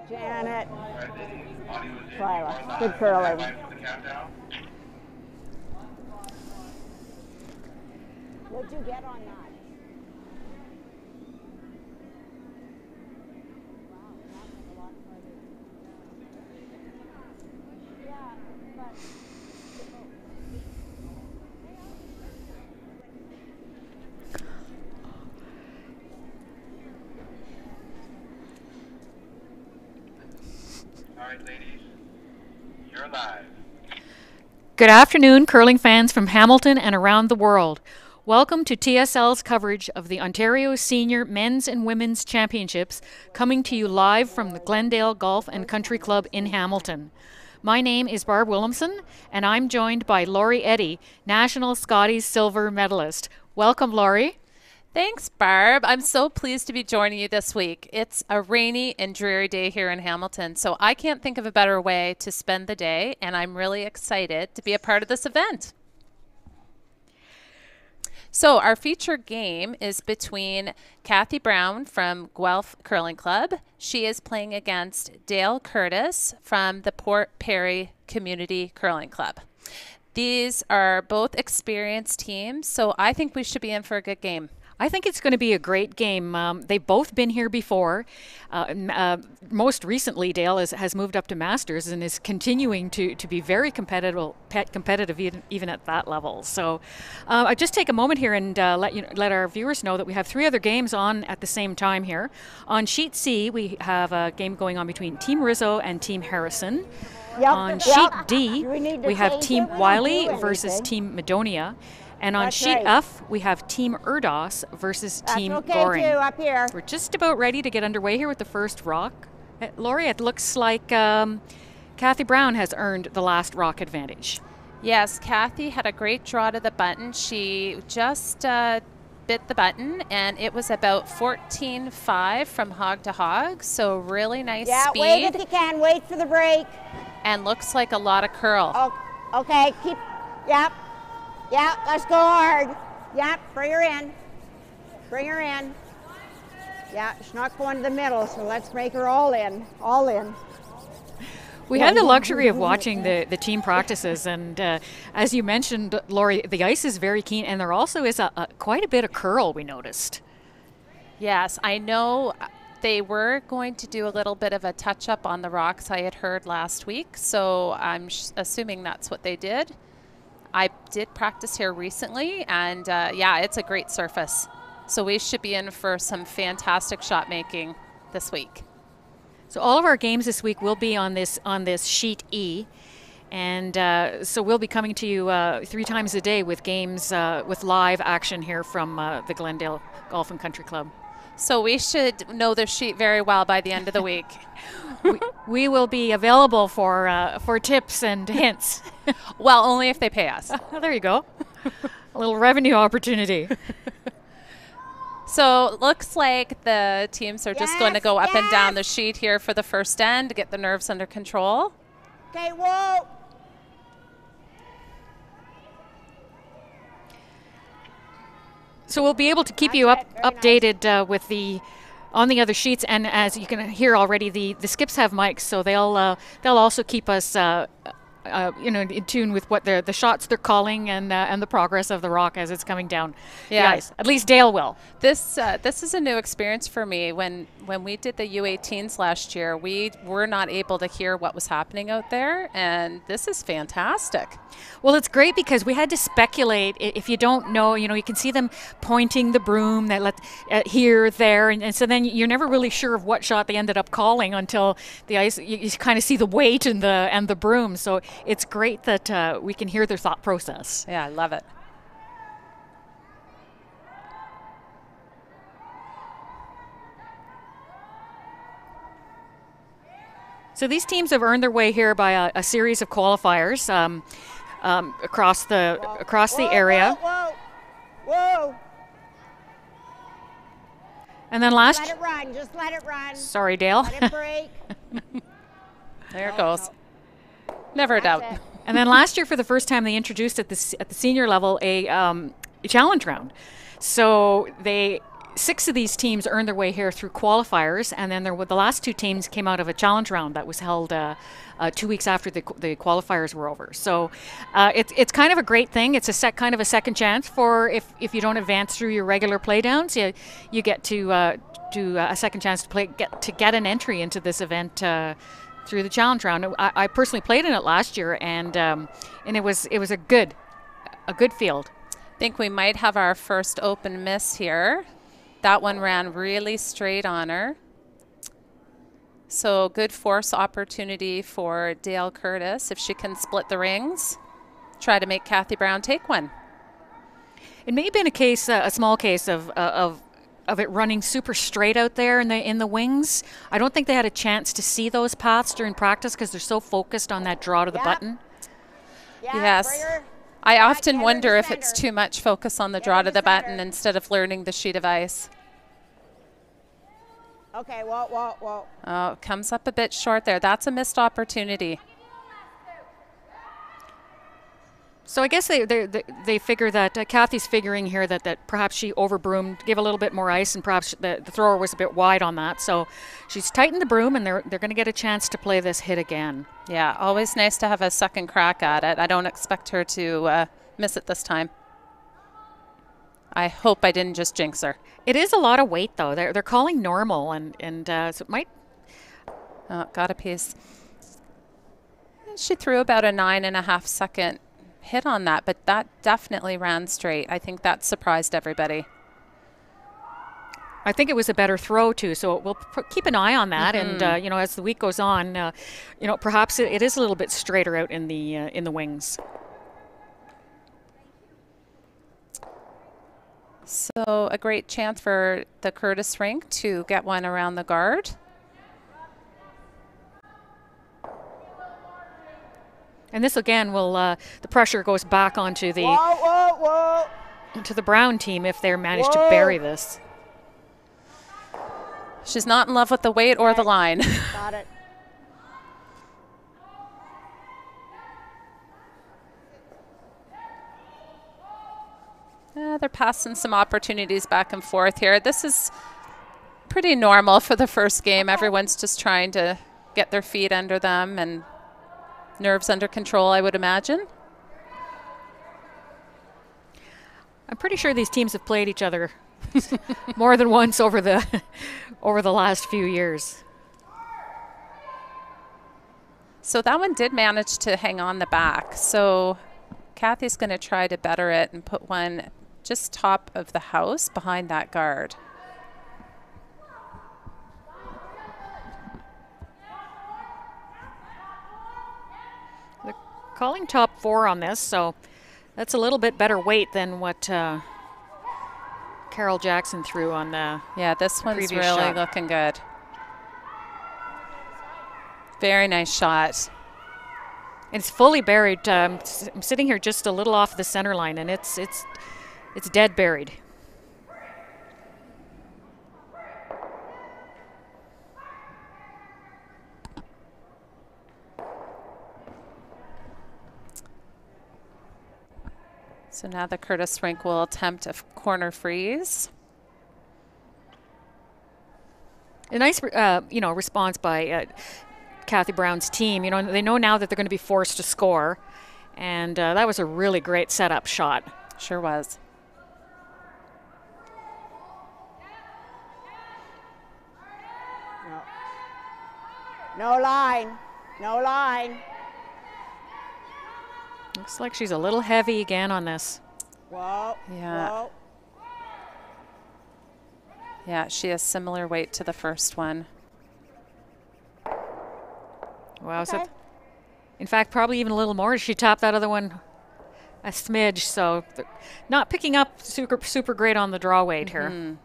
Janet. Twyla. Good curling. What'd you get on that? All right, ladies, you're live. Good afternoon, curling fans from Hamilton and around the world. Welcome to TSL's coverage of the Ontario Senior Men's and Women's Championships, coming to you live from the Glendale Golf and Country Club in Hamilton. My name is Barb Williamson, and I'm joined by Laurie Eddy, National Scotties Silver Medalist. Welcome, Laurie. Thanks, Barb. I'm so pleased to be joining you this week. It's a rainy and dreary day here in Hamilton, so I can't think of a better way to spend the day, and I'm really excited to be a part of this event. So our featured game is between Kathy Brown from Guelph Curling Club. She is playing against Dale Curtis from the Port Perry Community Curling Club. These are both experienced teams, so I think we should be in for a good game. I think it's going to be a great game. They've both been here before. Most recently, Dale has moved up to Masters and is continuing to be very competitive even at that level. So I'll just take a moment here and let our viewers know that we have three other games on at the same time here. On Sheet C, we have a game going on between Team Rizzo and Team Harrison. On Sheet D, we have Team Wiley versus Team Madonia. And on Sheet F, we have Team Erdos versus Team Goring. Up here. We're just about ready to get underway here with the first rock. Laurie, it looks like Kathy Brown has earned the last rock advantage. Yes, Kathy had a great draw to the button. She just bit the button, and it was about 14.5 from hog to hog, so really nice speed. Wait if you can. Wait for the break. And looks like a lot of curl. Oh, okay, yep. Yeah, let's go hard. Yep, bring her in. Bring her in. Yeah, she's not going to the middle, so let's make her all in. All in. We had the luxury of watching the team practices, and as you mentioned, Laurie, the ice is very keen, and there also is quite a bit of curl, we noticed. Yes, I know they were going to do a little bit of a touch-up on the rocks I had heard last week, so I'm assuming that's what they did. I did practice here recently, and yeah, it's a great surface. So we should be in for some fantastic shot making this week. So all of our games this week will be on this Sheet E, and so we'll be coming to you 3 times a day with games with live action here from the Glendale Golf and Country Club. So we should know the sheet very well by the end of the week. we will be available for tips and hints. Well, only if they pay us. There you go. A little revenue opportunity. So it looks like the teams are just going to go up and down the sheet here for the first end to get the nerves under control. Okay, whoa. So we'll be able to keep you updated on the other sheets, and as you can hear already, the skips have mics, so they'll also keep us in tune with what the shots they're calling and the progress of the rock as it's coming down the ice. At least Dale will. This is a new experience for me. When we did the U18s last year, we were not able to hear what was happening out there, and this is fantastic. Well, it's great because we had to speculate. If you don't know, you can see them pointing the broom that here, there, and so then you're never really sure of what shot they ended up calling until the ice. You kind of see the weight and the broom. So it's great that we can hear their thought process. Yeah, I love it. So these teams have earned their way here by a series of qualifiers across the area. Whoa. And then Let it run. Just let it run. Sorry, Dale. Let it break. There it goes. Never a doubt. And then last year, for the first time, they introduced at the senior level a challenge round. So they 6 of these teams earned their way here through qualifiers, and then the last 2 teams came out of a challenge round that was held 2 weeks after the qualifiers were over. So it's kind of a great thing. It's kind of a second chance for if you don't advance through your regular playdowns, you get to do a second chance to get an entry into this event through the challenge round. I personally played in it last year, and it was a good field. I think we might have our first open miss here. That one ran really straight on her. So good force opportunity for Dale Curtis if she can split the rings. Try to make Kathy Brown take one. It may have been a small case of it running super straight out there in the wings. I don't think they had a chance to see those paths during practice because they're so focused on that draw to the button. Yeah, yes. I often wonder if it's too much focus on the draw to the button instead of learning the sheet of ice. Okay, whoa. Oh, it comes up a bit short there. That's a missed opportunity. So I guess they figure that Kathy's figuring here that perhaps she overbroomed, gave a little bit more ice, and perhaps the thrower was a bit wide on that. So she's tightened the broom, and they're going to get a chance to play this hit again. Yeah, always nice to have a second crack at it. I don't expect her to miss it this time. I hope I didn't just jinx her. It is a lot of weight, though. They're calling normal, and so it might. Oh, got a piece. She threw about a 9.5 second hit on that, but that definitely ran straight. I think that surprised everybody. I think it was a better throw too, so we'll keep an eye on that. And as the week goes on, perhaps it is a little bit straighter out in the wings. So a great chance for the Curtis rink to get one around the guard. And this again will the pressure goes back onto the into the Brown team if they're managed to bury this. She's not in love with the weight or the line. Got it. They're passing some opportunities back and forth here. This is pretty normal for the first game. Everyone's just trying to get their feet under them and nerves under control, I would imagine. I'm pretty sure these teams have played each other more than once over the last few years. So that one did manage to hang on the back. So Kathy's going to try to better it and put one just top of the house behind that guard. They're calling top 4 on this, so that's a little bit better weight than what Carol Jackson threw on the this one's really shot. Looking good. Very nice shot. It's fully buried. I'm sitting here just a little off the center line, and it's dead buried. So now the Curtis rink will attempt a corner freeze. A nice, response by Kathy Brown's team. They know now that they're going to be forced to score, and that was a really great setup shot. Sure was. No line. No line. Looks like she's a little heavy again on this. Whoa. Yeah. Whoa. Yeah, she has similar weight to the first one. Wow. Okay. So in fact, probably even a little more. She topped that other one a smidge, so not picking up super great on the draw weight here.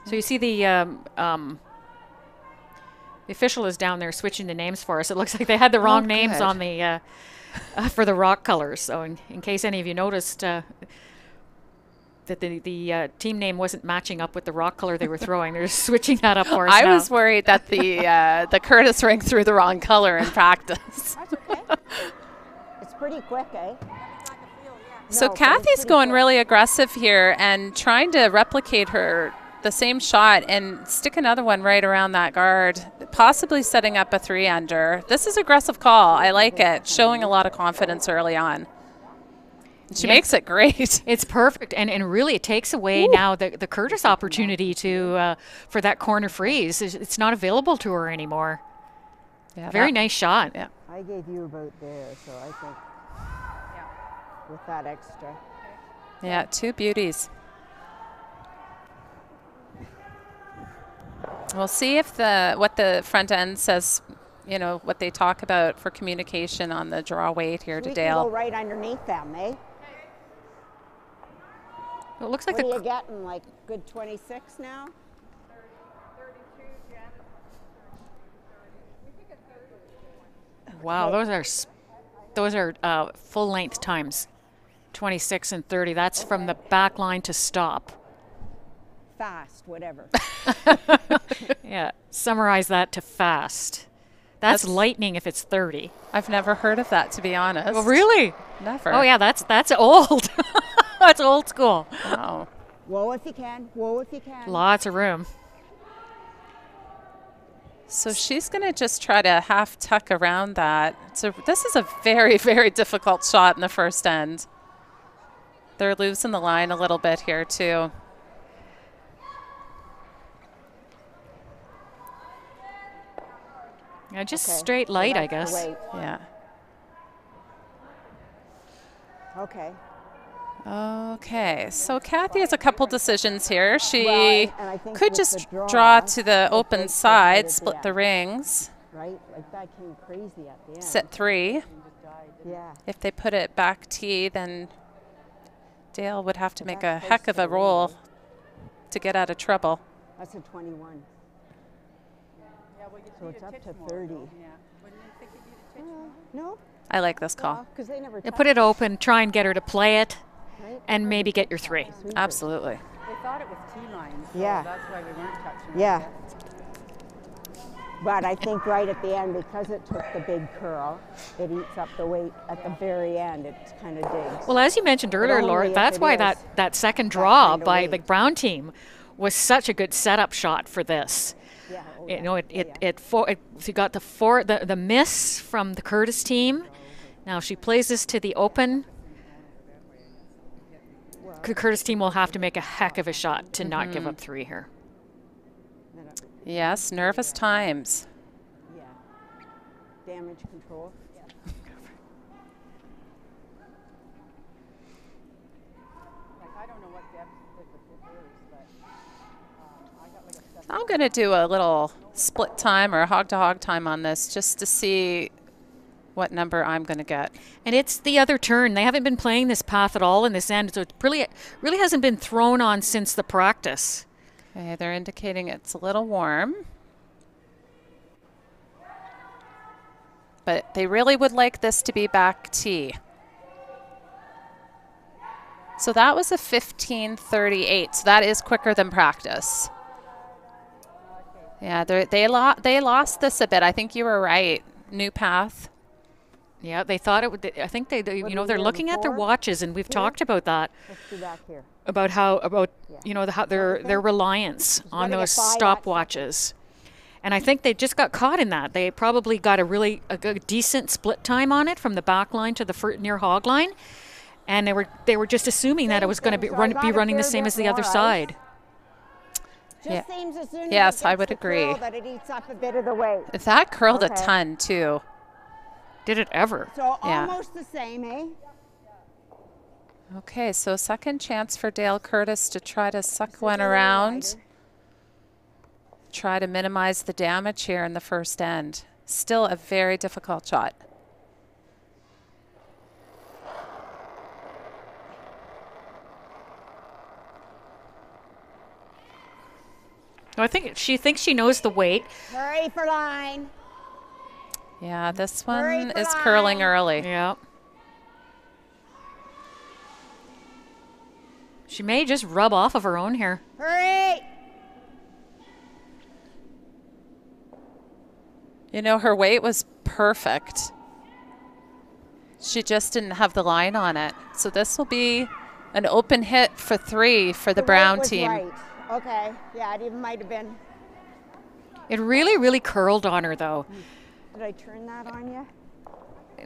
So you see the official is down there switching the names for us. It looks like they had the wrong names on the for the rock colors. So in case any of you noticed that the team name wasn't matching up with the rock color they were throwing, they're switching that up for us now. I was worried that the Curtis rink threw the wrong color in practice. That's okay. It's pretty quick, eh? So No, but it's Kathy's pretty going cool. really aggressive here and trying to replicate the same shot and stick another one right around that guard, possibly setting up a 3-under. This is aggressive call. I like it. Showing a lot of confidence early on. She makes it great. It's perfect, and really it takes away now the Curtis opportunity to for that corner freeze. It's not available to her anymore. Yeah, Very nice shot. Yeah. I gave you about there, so I think with that extra. Yeah, 2 beauties. We'll see if what the front end says, you know, what they talk about for communication on the draw weight here to We can go Dale. right underneath them, eh? It looks like What are you the getting, like good 26 now? wow, those are full length times, 26 and 30. That's from the back line to stop. Fast, whatever. Yeah, summarize that to fast. That's lightning if it's 30. I've never heard of that, to be honest. Oh, really? Never. Oh, yeah, that's old. That's old school. Wow. Whoa if you can, whoa if you can. Lots of room. So she's going to just try to half tuck around that. So this is a very, very difficult shot in the first end. They're losing the line a little bit here, too. Yeah, just Okay, straight so light, I that's the guess. weight. Yeah. Okay. Okay, so Kathy has a couple decisions here. She Well, and I think could with just the draw to the it open takes the side, height split at the end, rings, Right? Like that came crazy at the end. sit 3. Yeah. If they put it back tee, then Dale would have to But make a that's heck close of to a the roll ring. to get out of trouble. That's a 21. So it's up to 30. No? I like this call. Well, because they never Yeah, put it open, try and get her to play it, right? and maybe get your 3. Sweeper. Absolutely. They thought it was T-line, so Yeah. that's why we weren't touching Yeah. it. But I think right at the end, because it took the big curl, it eats up the weight at the very end. It kind of digs. Well, as you mentioned earlier, only Laura, if that's it why is that second draw kind of by the weight. Brown team was such a good setup shot for this. Yeah, oh, You yeah. know, Oh, yeah. you got the miss from the Curtis team. Now she plays this to the open. The Curtis team will have to make a heck of a shot to not give up 3 here. Yes, nervous times. Yeah. Damage control. Like, I don't know what Deb did with hers, but I got like a 7. I'm going to do a little split time or hog-to-hog time on this just to see what number I'm going to get. And it's the other turn. They haven't been playing this path at all in this end, so it really hasn't been thrown on since the practice. Okay, they're indicating it's a little warm. But they really would like this to be back tee. So that was a 15:38. So that is quicker than practice. Yeah, they lost this a bit. I think you were right. New path. Yeah, they thought it would. I think What they're we looking did at their before? watches, and we've talked about that. Let's do back here. About how their reliance on gotta those get by that stopwatches, and I think they just got caught in that. They probably got a good decent split time on it from the back line to the near hog line, and they were just assuming that it was going to be So I got a running the fair same bit as the other more ice. side. Just Yeah. seems as soon Yes, as it I gets would the agree. curl that it eats up a bit of the weight. That curled a Okay. ton too. Did it ever? So Yeah. almost the same, eh? Okay, so second chance for Dale Curtis to try to suck This is one a little around. wider. Try to minimize the damage here in the first end. Still a very difficult shot. I think she thinks she knows the weight. Hurry for line. Yeah, this Hurry one for is curling line. early. Yeah. She may just rub off of her own here. Hurry. You know, her weight was perfect. She just didn't have the line on it. So this will be an open hit for 3 for the Brown weight was team. Right. Okay. Yeah, it even might have been. It really, really curled on her, though. Did I turn that on you?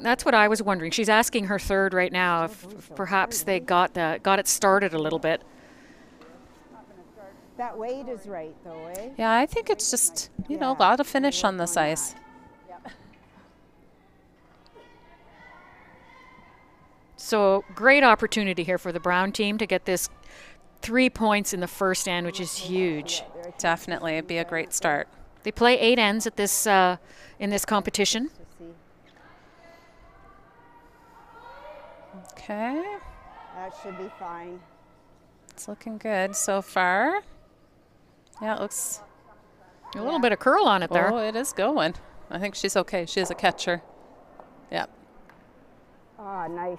That's what I was wondering. She's asking her third right now if perhaps they got it started a little bit. That weight is right, though, eh? Yeah, I think it's just, you know, a lot of finish on this ice. So great opportunity here for the Brown team to get this 3 points in the first end, which is huge. Definitely, it'd be a great start. They play 8 ends at this in this competition. Okay, That should be fine. it's looking good so far. Yeah, it looks, A little bit of curl on it there. oh, it is going. I think she's okay. She is a catcher. Yeah, Ah, nice.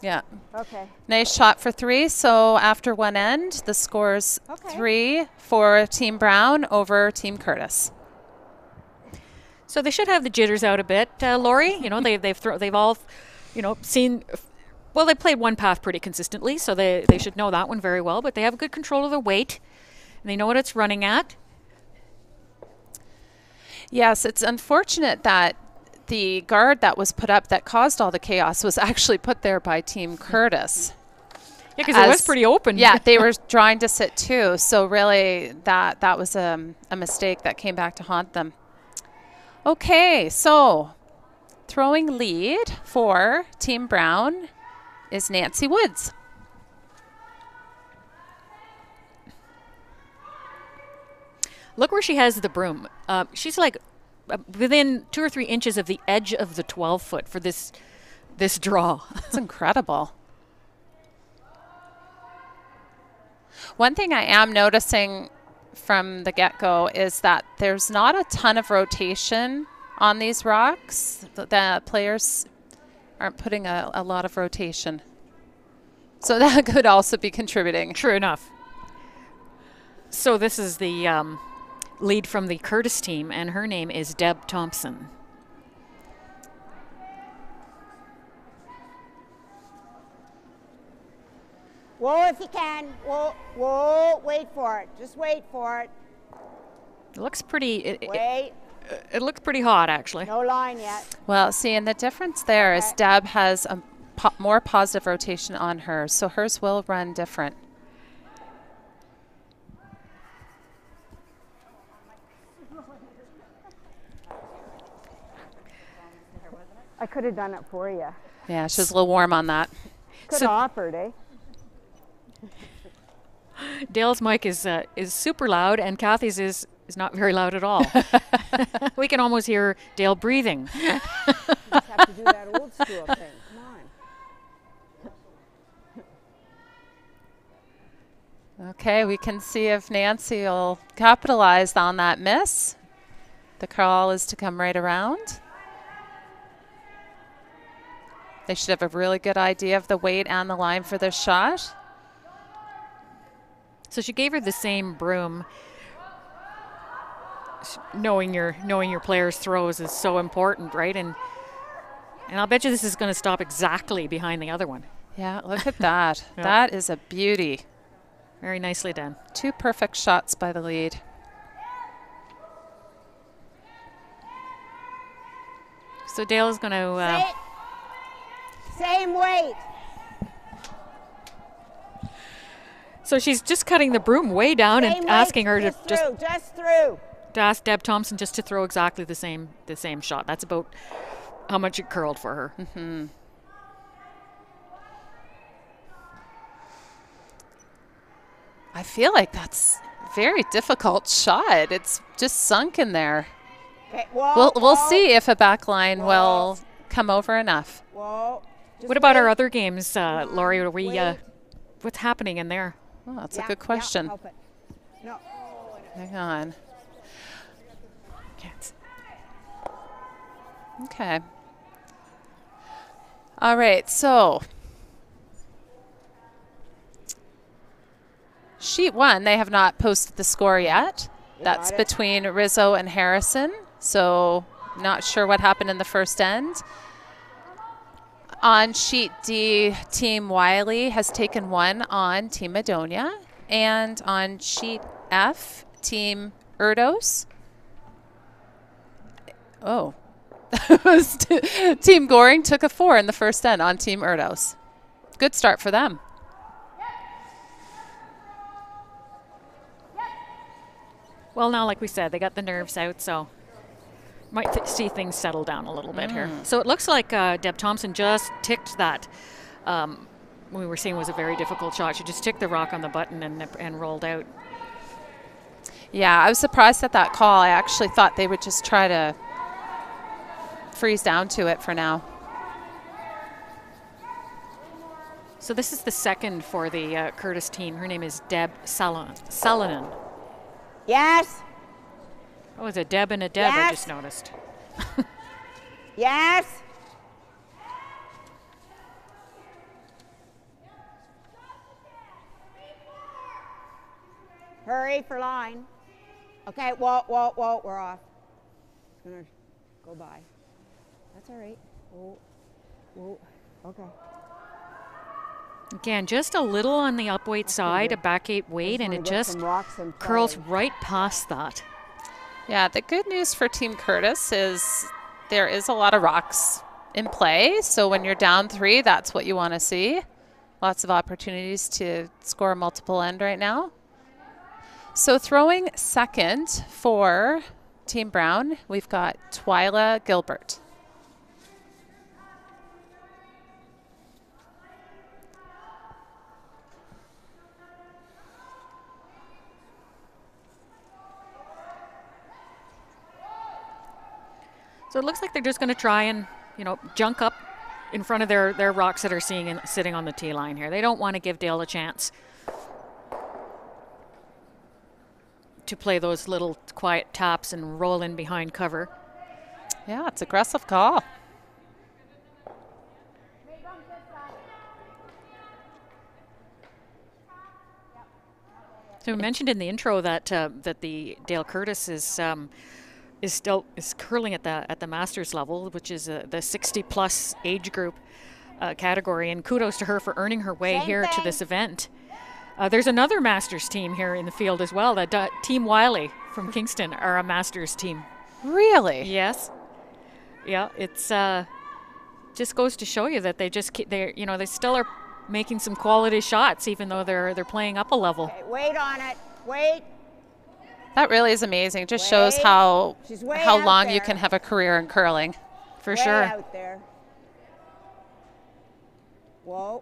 yeah. Okay. Nice shot for 3. So after one end, the score's Okay. 3 for Team Brown over Team Curtis. So they should have the jitters out a bit, Lori. You know, they've all, you know, seen. Well, they played one path pretty consistently, so they should know that one very well. But they have good control of their weight, and they know what it's running at. Yes, it's unfortunate that the guard that was put up that caused all the chaos was actually put there by Team Curtis. Yeah, because it was pretty open. Yeah, they were trying to sit too. So really, that was a mistake that came back to haunt them. Okay, so throwing lead for Team Brown is Nancy Woods. Look where she has the broom. She's like within 2 or 3 inches of the edge of the 12-foot for this draw. It's incredible. One thing I am noticing from the get-go is that there's not a ton of rotation on these rocks. The players aren't putting a lot of rotation. So that could also be contributing. True enough. So this is the lead from the Curtis team, and her name is Deb Thompson. Whoa, if you can. Whoa, whoa, wait for it. Just wait for it. It looks pretty. Wait. It looks pretty hot, actually. No line yet. Well, see, and the difference there is Deb has a more positive rotation on hers, so hers will run different. I could have done it for you. Yeah, she was a little warm on that. Could So- have offered, eh? Dale's mic is super loud, and Kathy's is not very loud at all. We can almost hear Dale breathing. Just have to do that old school thing. Come on. Okay, we can see if Nancy will capitalize on that miss. The call is to come right around. They should have a really good idea of the weight and the line for this shot. So she gave her the same broom. Knowing your player's throws is so important, right? And I'll bet you this is going to stop exactly behind the other one. Yeah, look at that. Yeah. That is a beauty. Very nicely done. 2 perfect shots by the lead. So Dale is going to. Same weight. So she's just cutting the broom way down Same and weight, asking her to just through. to ask Deb Thompson just to throw exactly the same shot. That's about how much it curled for her. Mm-hmm. I feel like that's a very difficult shot. It's just sunk in there. Okay, whoa, We'll whoa, see if a back line Whoa. will come over enough. Whoa. Just What about wait. our other games, Laurie? Are we? Wait. What's happening in there? Oh, that's Yeah, a good yeah, question. help it. No. Hang on. Can't. Okay. All right, so sheet 1, they have not posted the score yet. That's got it. between Rizzo and Harrison. So not sure what happened in the first end. On sheet D, Team Wiley has taken one on Team Madonia. And on sheet F, Team Erdos. Oh. Team Goring took a 4 in the first end on Team Erdos. Good start for them. Well, now, like we said, they got the nerves out, so might see things settle down a little bit here. So it looks like Deb Thompson just ticked that. We were saying was a very difficult shot. She just ticked the rock on the button and rolled out. Yeah, I was surprised at that call. I actually thought they would just try to freeze down to it for now. So this is the second for the Curtis team. Her name is Deb Salonen. Yes. Oh, it's a Deb and a Deb, I Yes. just noticed. Yes. Hurry for line. Okay, whoa, we're off. It's gonna go by. That's all right. Whoa, okay. Again, just a little on the upweight side, a back 8 weight, and it just curls right past that. Yeah, the good news for Team Curtis is there is a lot of rocks in play. So when you're down 3, that's what you want to see. Lots of opportunities to score a multiple end right now. So throwing second for Team Brown, we've got Twyla Gilbert. So it looks like they're just going to try and, junk up in front of their rocks that are sitting on the tee line here. They don't want to give Dale a chance to play those little quiet taps and roll in behind cover. Yeah, it's aggressive call. So we mentioned in the intro that that the Dale Curtis is curling at the Masters level, which is the 60-plus age group category, and kudos to her for earning her way here to this event. There's another Masters team here in the field as well. That Team Wiley from Kingston are a Masters team. Really? Yes. Yeah, it's just goes to show you that they still are making some quality shots, even though they're playing up a level. Okay, wait on it. Wait. That really is amazing. Just shows how out long you there. can have a career in curling. For Way sure. out there. Whoa.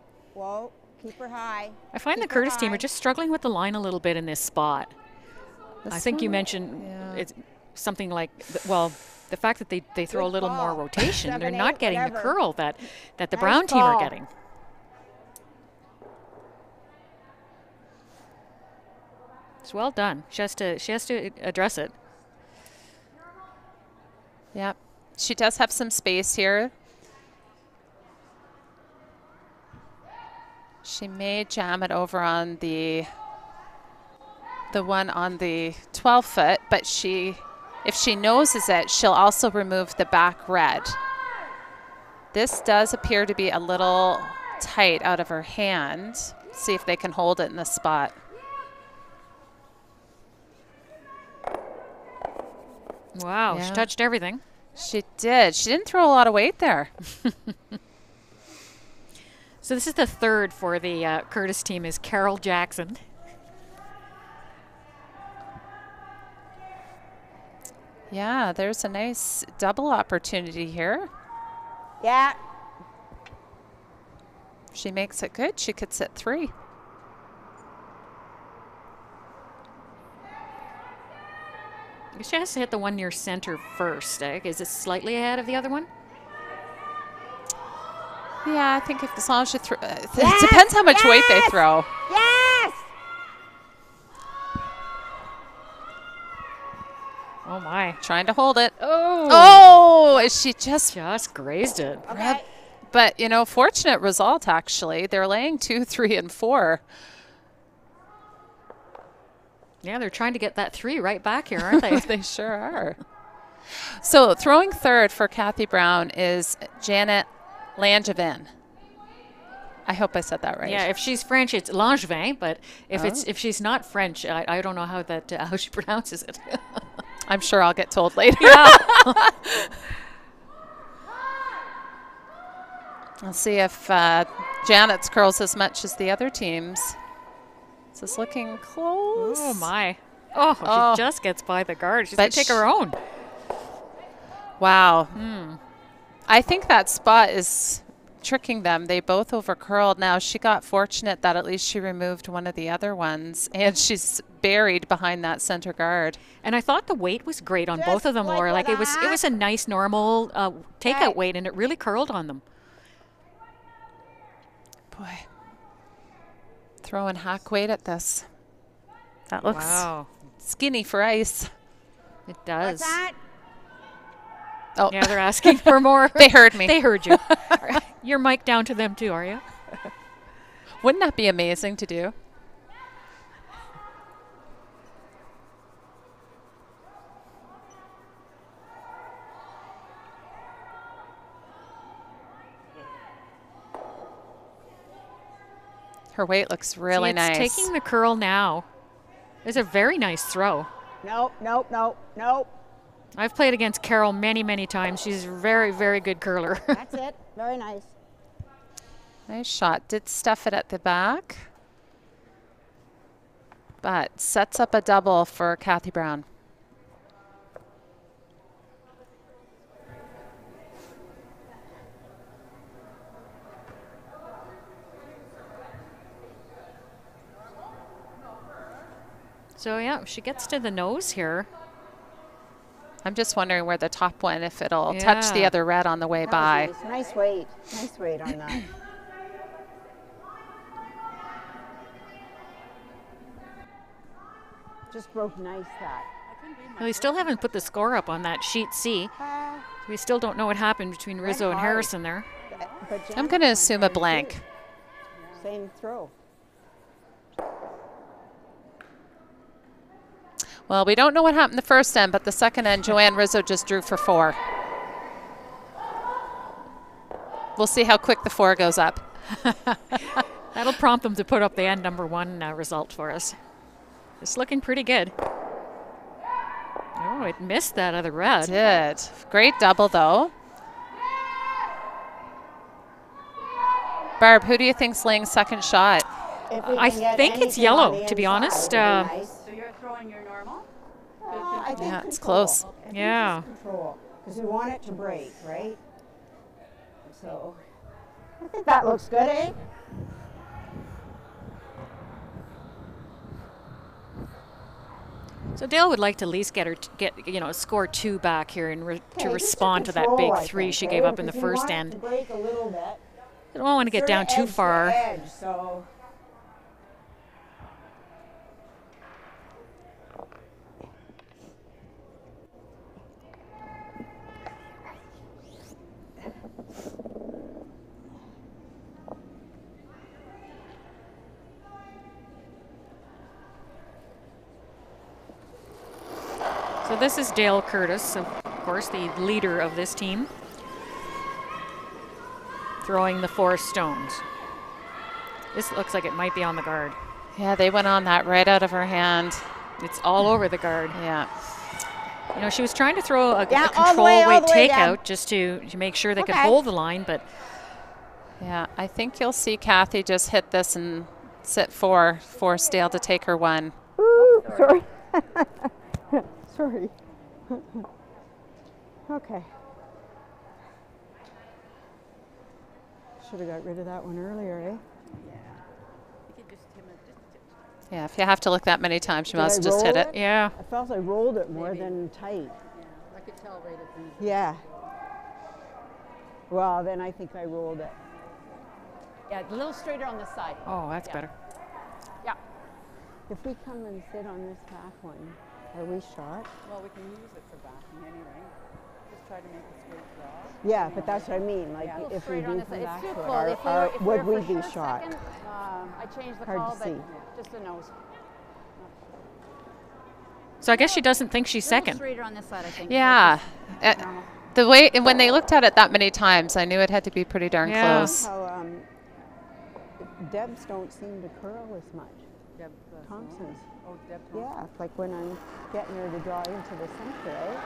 Keep her high. I find Keep the her Curtis team high. are just struggling with the line a little bit in this spot. I think you one? mentioned Yeah. it's something like, the fact that they throw a little more call. rotation. They're 7, not 8, getting the whatever. curl that the Nice Brown team are call. getting. It's well done. She has to address it. Yep. She does have some space here. She may jam it over on the one on the 12-foot, but if she noses it, she'll also remove the back red. This does appear to be a little tight out of her hand. See if they can hold it in the spot. Wow, Yeah. she touched everything. She did. She didn't throw a lot of weight there. So this is the third for the Curtis team is Carol Jackson. Yeah, there's a nice double opportunity here. Yeah. If she makes it good, she could sit 3. She has to hit the one near center first. Is it slightly ahead of the other one? Yeah, I think as long as you throw, it Yes! depends how much weight they Yes! throw. Yes. Oh my! Trying to hold it. Oh! She just Grazed it. Okay. But, fortunate result, actually. They're laying 2, 3, and 4. Yeah, they're trying to get that 3 right back here, aren't they? They sure are. So throwing third for Kathy Brown is Janet Langevin. I hope I said that right. Yeah, if she's French, it's Langevin, but if she's not French, I don't know how how she pronounces it. I'm sure I'll get told later. Yeah. I'll see if Janet's curls as much as the other teams. This is looking close. Oh my. Oh, she just gets by the guard. She's going to take her own. Wow. I think that spot is tricking them. They both over curled. Now she got fortunate that at least she removed one of the other ones, and she's buried behind that center guard. And I thought the weight was great on Just both of them, like Laura. Like it was that. a nice normal takeout Right. weight, and it really curled on them. Boy. Throwing hack weight at this. That looks skinny for ice. It does. What's that? Oh, Yeah, they're asking for more. they heard me. They heard you. Your mic down to them too, are you? Wouldn't that be amazing to do? Her weight looks really See, it's nice. taking the curl now. It's a very nice throw. Nope, nope, nope, nope. I've played against Carol many, many times. She's a very, very good curler. That's it. Very nice. Nice shot. Did stuff it at the back, but sets up a double for Kathy Brown. So yeah, she gets to the nose here. I'm just wondering where the top one, if it'll touch the Yeah. other red on the way That by. was nice. Nice weight. Nice weight on that. Just broke nice that. Well, we still haven't put the score up on that sheet C. We still don't know what happened between Rizzo and hard. Harrison there. But I'm Janet going to went assume a hard, too. blank. Same throw. Well, we don't know what happened the first end, but the second end, Joanne Rizzo just drew for 4. We'll see how quick the 4 goes up. That'll prompt them to put up the end number 1 result for us. It's looking pretty good. Oh, it missed that other red. Did. Great double, though. Barb, who do you think's laying second shot? If we I can get think it's anything yellow, on the to be inside, honest. it'd be nice. So you're throwing your normal? I think Yeah, it's control. close. I think Yeah. just control, because we want it to break, right? So I think that looks good, eh? So Dale would like to at least get score 2 back here and to Okay, just respond to that control, big I 3 think, she eh? gave up in the Because we first want it end. to break a little bit. I don't want to get Sort of down too edge to far. edge, so So this is Dale Curtis, of course, the leader of this team, throwing the 4 stones. This looks like it might be on the guard. Yeah, they went on that right out of her hand. It's all over the guard. Yeah. You know, she was trying to throw a Yeah, all the control way weight down. takeout just to make sure they could Okay. hold the line, but Yeah, I think you'll see Kathy just hit this and sit 4, force Dale to take her 1. Ooh, sorry. Sorry. Okay. Should have got rid of that one earlier, eh? You could just Yeah, if you have to look that many times, you Did must I just hit roll it. yeah. I felt I rolled it more than tight. I could tell right at the Yeah. Well, then I think I rolled it. Yeah, a little straighter on this side. Oh, that's better. Yeah. If we come and sit on this back one, are we shot? Well, we can use it for backing anyway. Just try to make a straight draw. Yeah, but that's what I mean. Like Yeah. if we Straighter on do this come side. back It's to too it, cold. If we were- if we would were we for be sure shot? second, I changed the Hard call, to but see. just a nose. So I guess she doesn't think she's A little second. straighter on this side, I think. Yeah. Normal. The way, when they looked at it that many times, I knew it had to be pretty darn Yeah. close. How Debs don't seem to curl as much. Deb Thompson's. Oh, Deb Thompson. Yeah, like when I'm getting her to draw into the center, eh?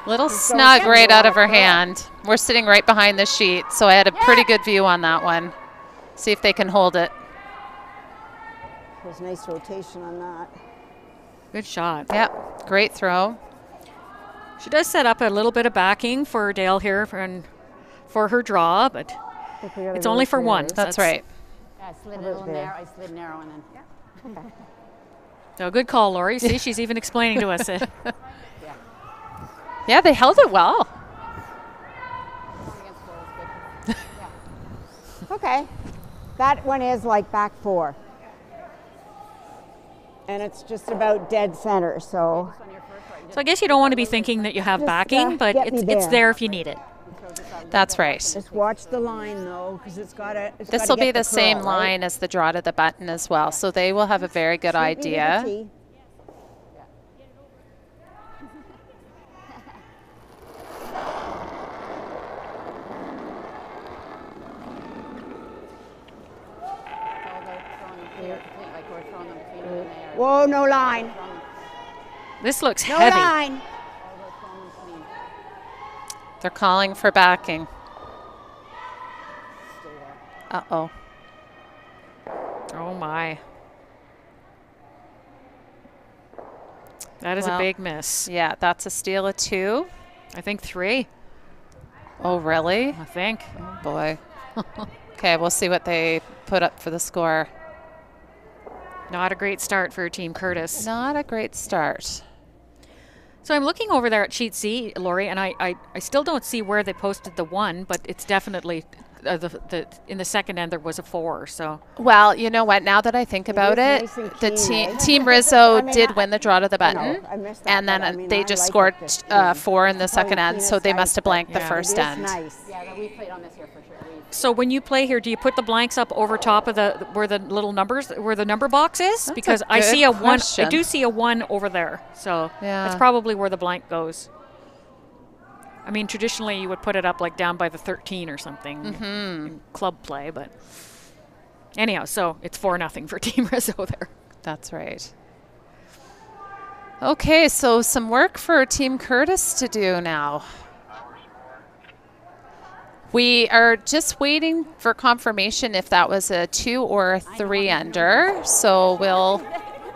Little So snug again, right we're out of all her curl. hand. We're sitting right behind the sheet, so I had a pretty good view on that one. See if they can hold it. There's nice rotation on that. Good shot. Yep, great throw. She does set up a little bit of backing for Dale here for her draw, but I think we gotta it's go only for one. upstairs. That's right. Yeah, I slid How a little about there? narrow. I slid narrow and then. So good call, Lori. See, she's even explaining to us. Yeah, they held it well. Going against goal is good. Yeah. Okay. That one is like back 4. And it's just about dead center, so This on your first right. So I guess you don't want to be thinking that you have Just, backing, but get me it's there. there if you need it. That's right. just watch the line though, because it's got to. This will be the same line as the draw to the button as well, so they will have a very good idea. It's all about throwing them clear, between, like we're throwing them between them and they are. Whoa, no line. Throwing them, This looks No heavy. line. all about throwing them clean. They're calling for backing. Stay there. Uh-oh. Oh my. That is Well, a big miss. Yeah, that's a steal of 2. I think 3. Oh, really? I think. Oh, boy. Okay, we'll see what they put up for the score. Not a great start for Team Curtis. Not a great start. So I'm looking over there at sheet C, Lori, and I still don't see where they posted the 1, but it's definitely in the second end there was a 4. So Well, you know what? Now that I think about it, is nice and the clean, eh? Team Rizzo I mean, did win the draw to the I button, know, I missed that, and then but I mean, they I just like scored it this clean. 4 in the It's probably second end, so cleanest they ice, must have but blanked the Yeah. first it is end. nice. Yeah, that we played on this here for sure. so when you play here, do you put the blanks up over top of where the little numbers, where the number box is? That's a Because I good see a 1. I question. do see a 1 over there. So Yeah. that's probably where the blank goes. I mean, traditionally you would put it up like down by the 13 or something in club play, but anyhow, so it's 4-0 for Team Rizzo there. That's right. Okay, so some work for Team Curtis to do now. We are just waiting for confirmation if that was a 2 or a 3 under. So we'll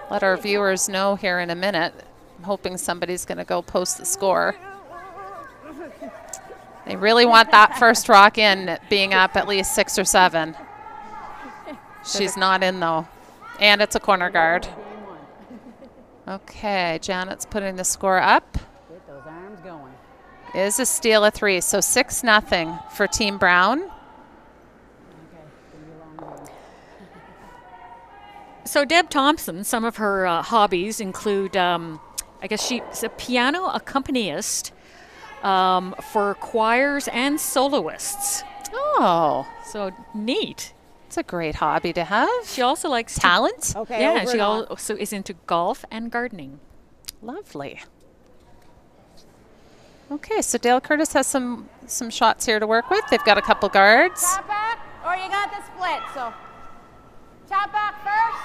let our viewers know here in a minute. I'm hoping somebody's going to go post the score. They really want that first rock in being up at least 6 or 7. She's not in though. And it's a corner guard. Okay, Janet's putting the score up. Get those arms going. Is a steal of 3, so 6-0 for Team Brown. Okay, it's gonna be a long game. So Deb Thompson, some of her hobbies include, I guess she's a piano accompanist for choirs and soloists. Oh, So neat. it's a great hobby to have. She also likes Talent. Okay. Yeah, over she and on. also is into golf and gardening. Lovely. Okay, so Dale Curtis has some shots here to work with. They've got a couple guards. Top back, or you got the split. So top back first.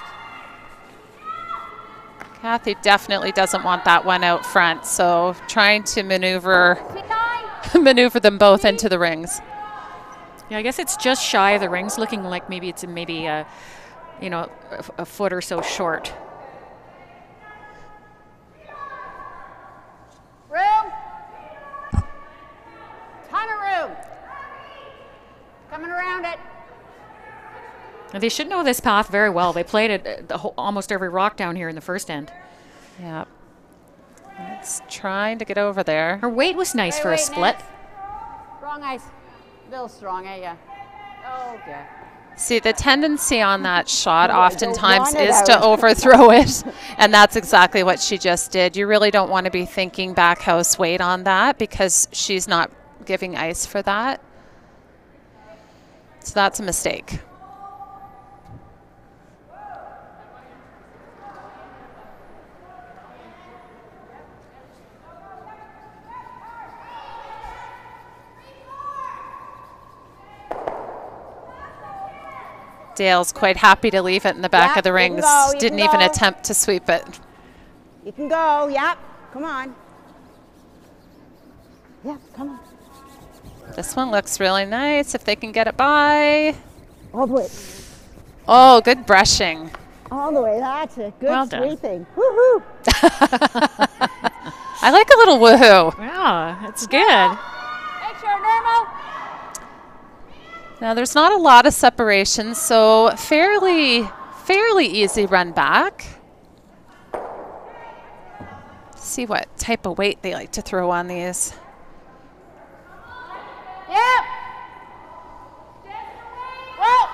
Kathy definitely doesn't want that one out front, so trying to maneuver maneuver them both into the rings. Yeah, I guess it's just shy of the rings, looking like maybe it's a foot or so short. Room. Ton of room. Coming around it. And they should know this path very well. They played it almost every rock down here in the first end. Yeah. It's trying to get over there. Her weight was nice Wait, for a wait, split. Nance. Wrong ice. Little strong, eh? Yeah. Okay. See, the tendency on that shot Yeah, don't oftentimes want it is to out. overthrow it, and that's exactly what she just did. You really don't want to be thinking back house weight on that because she's not giving ice for that. So that's a mistake. Dale's quite happy to leave it in the back Yep, of the you can rings. go, you Didn't can even go. attempt to sweep it. You can go. Yep. Come on. Yep. Come on. This one looks really nice if they can get it by. All the way. Oh, good brushing. All the way. That's a good Well done. sweeping. Woohoo! I like a little woohoo. Yeah, it's good. Make sure normal. Now there's not a lot of separation, so fairly easy run back. See what type of weight they like to throw on these. Yep. Whoa.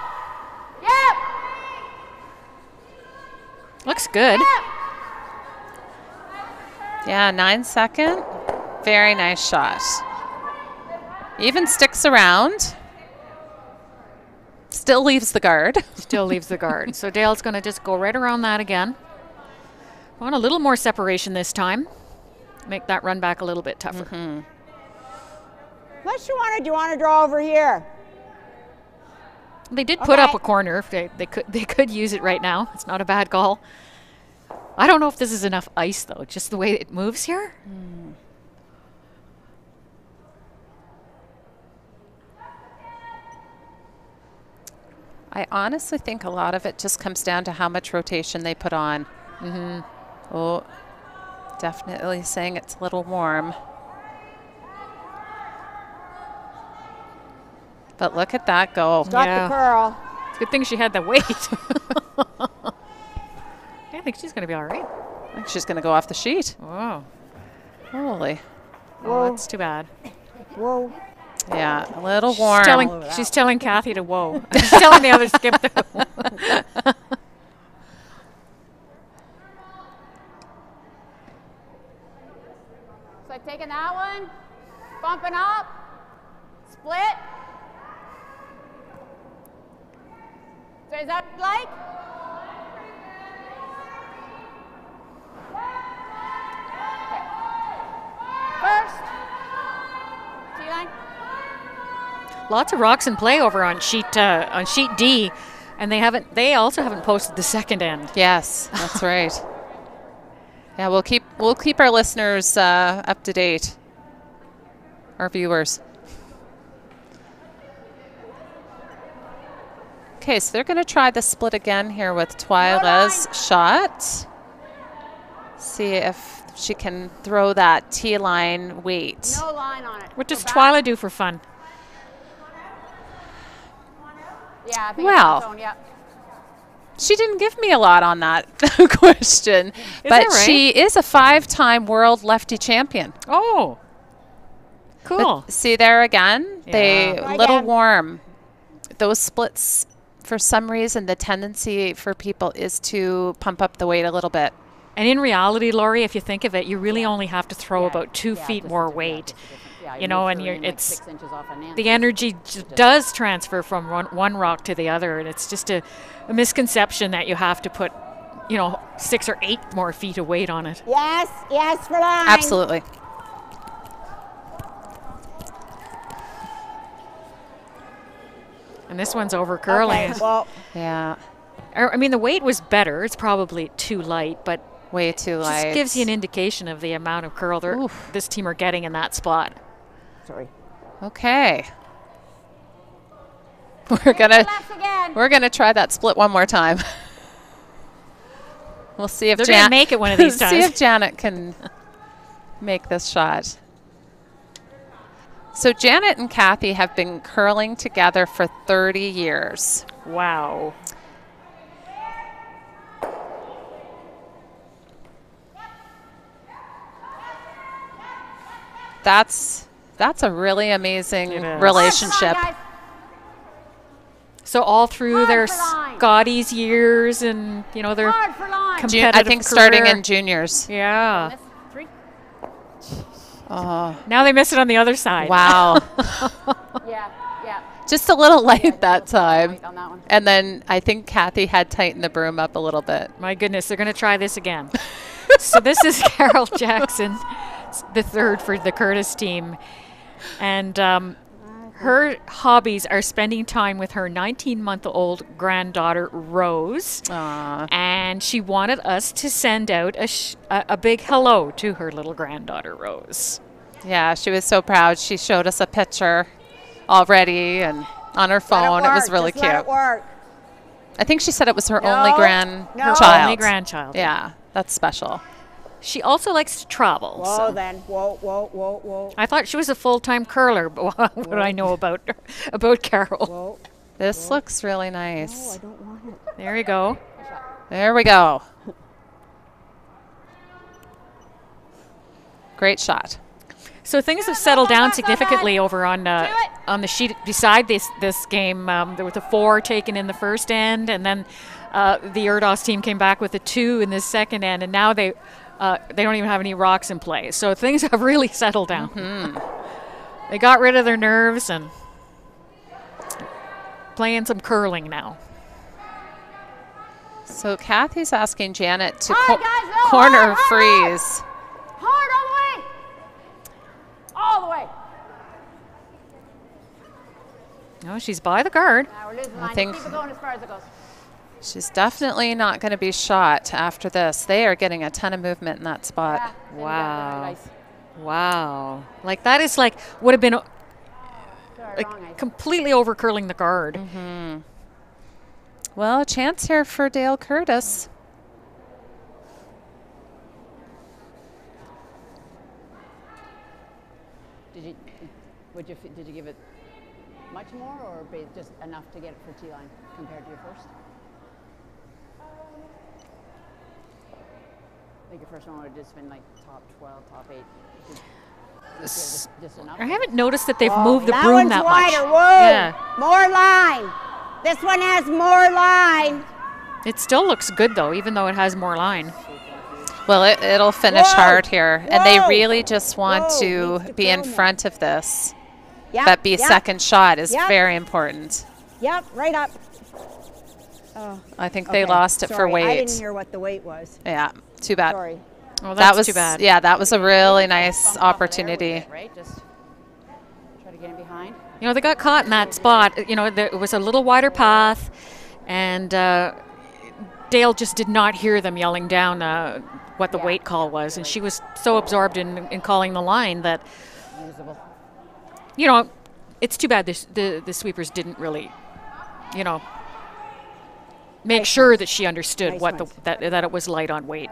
Yep. Looks good. Yeah, 9-second. Very nice shot. Even sticks around. Still leaves the guard. Still leaves the guard. So Dale's going to just go right around that again. Want a little more separation this time. Make that run back a little bit tougher. Unless you want to, do you want to draw over here? They did put up Okay. a corner. If they could use it right now. It's not a bad call. I don't know if this is enough ice though. Just the way it moves here. I honestly think a lot of it just comes down to how much rotation they put on. Oh, definitely saying it's a little warm. But look at that go. Got Yeah. the curl. It's a good thing she had the weight. I think she's going to be all right. I think she's going to go off the sheet. Oh, Holy. oh, that's too bad. Whoa. Yeah, a little warm. She's telling Kathy to whoa. She's telling the other skip to So taking that one, bumping up, split. So is that like? First. T-line. Lots of rocks in play over on sheet D, and they also haven't posted the second end. Yes, that's right. Yeah, we'll keep our listeners up to date. Our viewers. Okay, so they're going to try the split again here with Twyla's shot. See if she can throw that T-line weight. No line on it. What does Go back. Twyla do for fun? Yeah, I think Well. it's on, yeah. She didn't give me a lot on that question, but that right? she is a 5-time world lefty champion. Oh, cool. But see there again, they Try a little again. warm. Those splits, for some reason, the tendency for people is to pump up the weight a little bit. And in reality, Laurie, if you think of it, you really only have to throw about 2 feet more weight. You know, and it's 6 inches off an inch. the energy does transfer from one rock to the other, and it's just a misconception that you have to put, 6 or 8 more feet of weight on it. Yes, yes for line. Absolutely. And this one's over curling. Okay, well, Yeah, I mean, the weight was better. It's probably too light, but way too light. just gives you an indication of the amount of curl this team are getting in that spot. sorry. Okay. We're gonna try that split one more time. We'll see if They're going to make it one of these see times. if Janet can make this shot. So Janet and Kathy have been curling together for 30 years. Wow. That's a really amazing It is. relationship. So all through Hard their for line. Scotties years and, their Hard for line. competitive I think starting career. in juniors. Yeah. Miss 3. Oh, Now they miss it on the other side. wow. Yeah, yeah. Just a little light that time. Light on that one. And then I think Kathy had tightened the broom up a little bit. My goodness, they're going to try this again. So this is Carol Jackson, the third for the Curtis team. And Her hobbies are spending time with her 19-month-old granddaughter, Rose. Aw. And she wanted us to send out a big hello to her little granddaughter, Rose. Yeah, she was so proud. She showed us a picture already and on her phone. It was really Just let it cute. work. I think she said it was her No, only no. grandchild. Only grandchild. Yeah, that's special. She also likes to travel. Whoa, so. then. Whoa, whoa, whoa, whoa. I thought she was a full-time curler, but what do I know about Carol? Whoa. This looks really No, nice. I don't want it. There you go. There we go. Great shot. So things have settled down significantly over on the sheet beside this game. There was a 4 taken in the first end, and then the Erdos team came back with a 2 in the second end, and now they don't even have any rocks in play. So things have really settled down. They got rid of their nerves and playing some curling now. So Kathy's asking Janet to All right, guys, no, corner hard, freeze. Hard all the way. All the way. Oh, she's by the guard. Now we're losing I line. think- Just keep it going as far as it goes. She's definitely not going to be shot after this. They are getting a ton of movement in that spot. Yeah, then you got Wow. the right ice. Wow. Like that is like would have been Sorry, like wrong ice. completely over curling the guard. Well, a chance here for Dale Curtis. Did you give it much more, or just enough to get it for T-line compared to your first? I think your first one would have just been like top 12, top 8. Just enough. I haven't noticed that they've Oh, moved the that broom one's that wider. much. Whoa. Yeah. More line. This one has more line. It still looks good though, even though it has more line. Well, it'll finish Whoa. hard here. And they Whoa. really just want Whoa. to Needs to be in curl more. front of this. Yep, That be yep, second shot is Yep. very important. Yep, right up. Oh, I think they okay. lost it for Sorry, I weight. didn't hear what the weight was. Yeah, too bad. Sorry. Oh, That that's was too bad. Yeah, that was a really nice Bump off of there with opportunity. it, right? Just try to get in behind. You know, they got caught in that spot. You know, there was a little wider path, and Dale just did not hear them yelling down what the weight call was, and she was so absorbed in calling the line that, Usable. you know, it's too bad the sweepers didn't really, you know, make sure that she understood Nice what ones. that it was light on weight.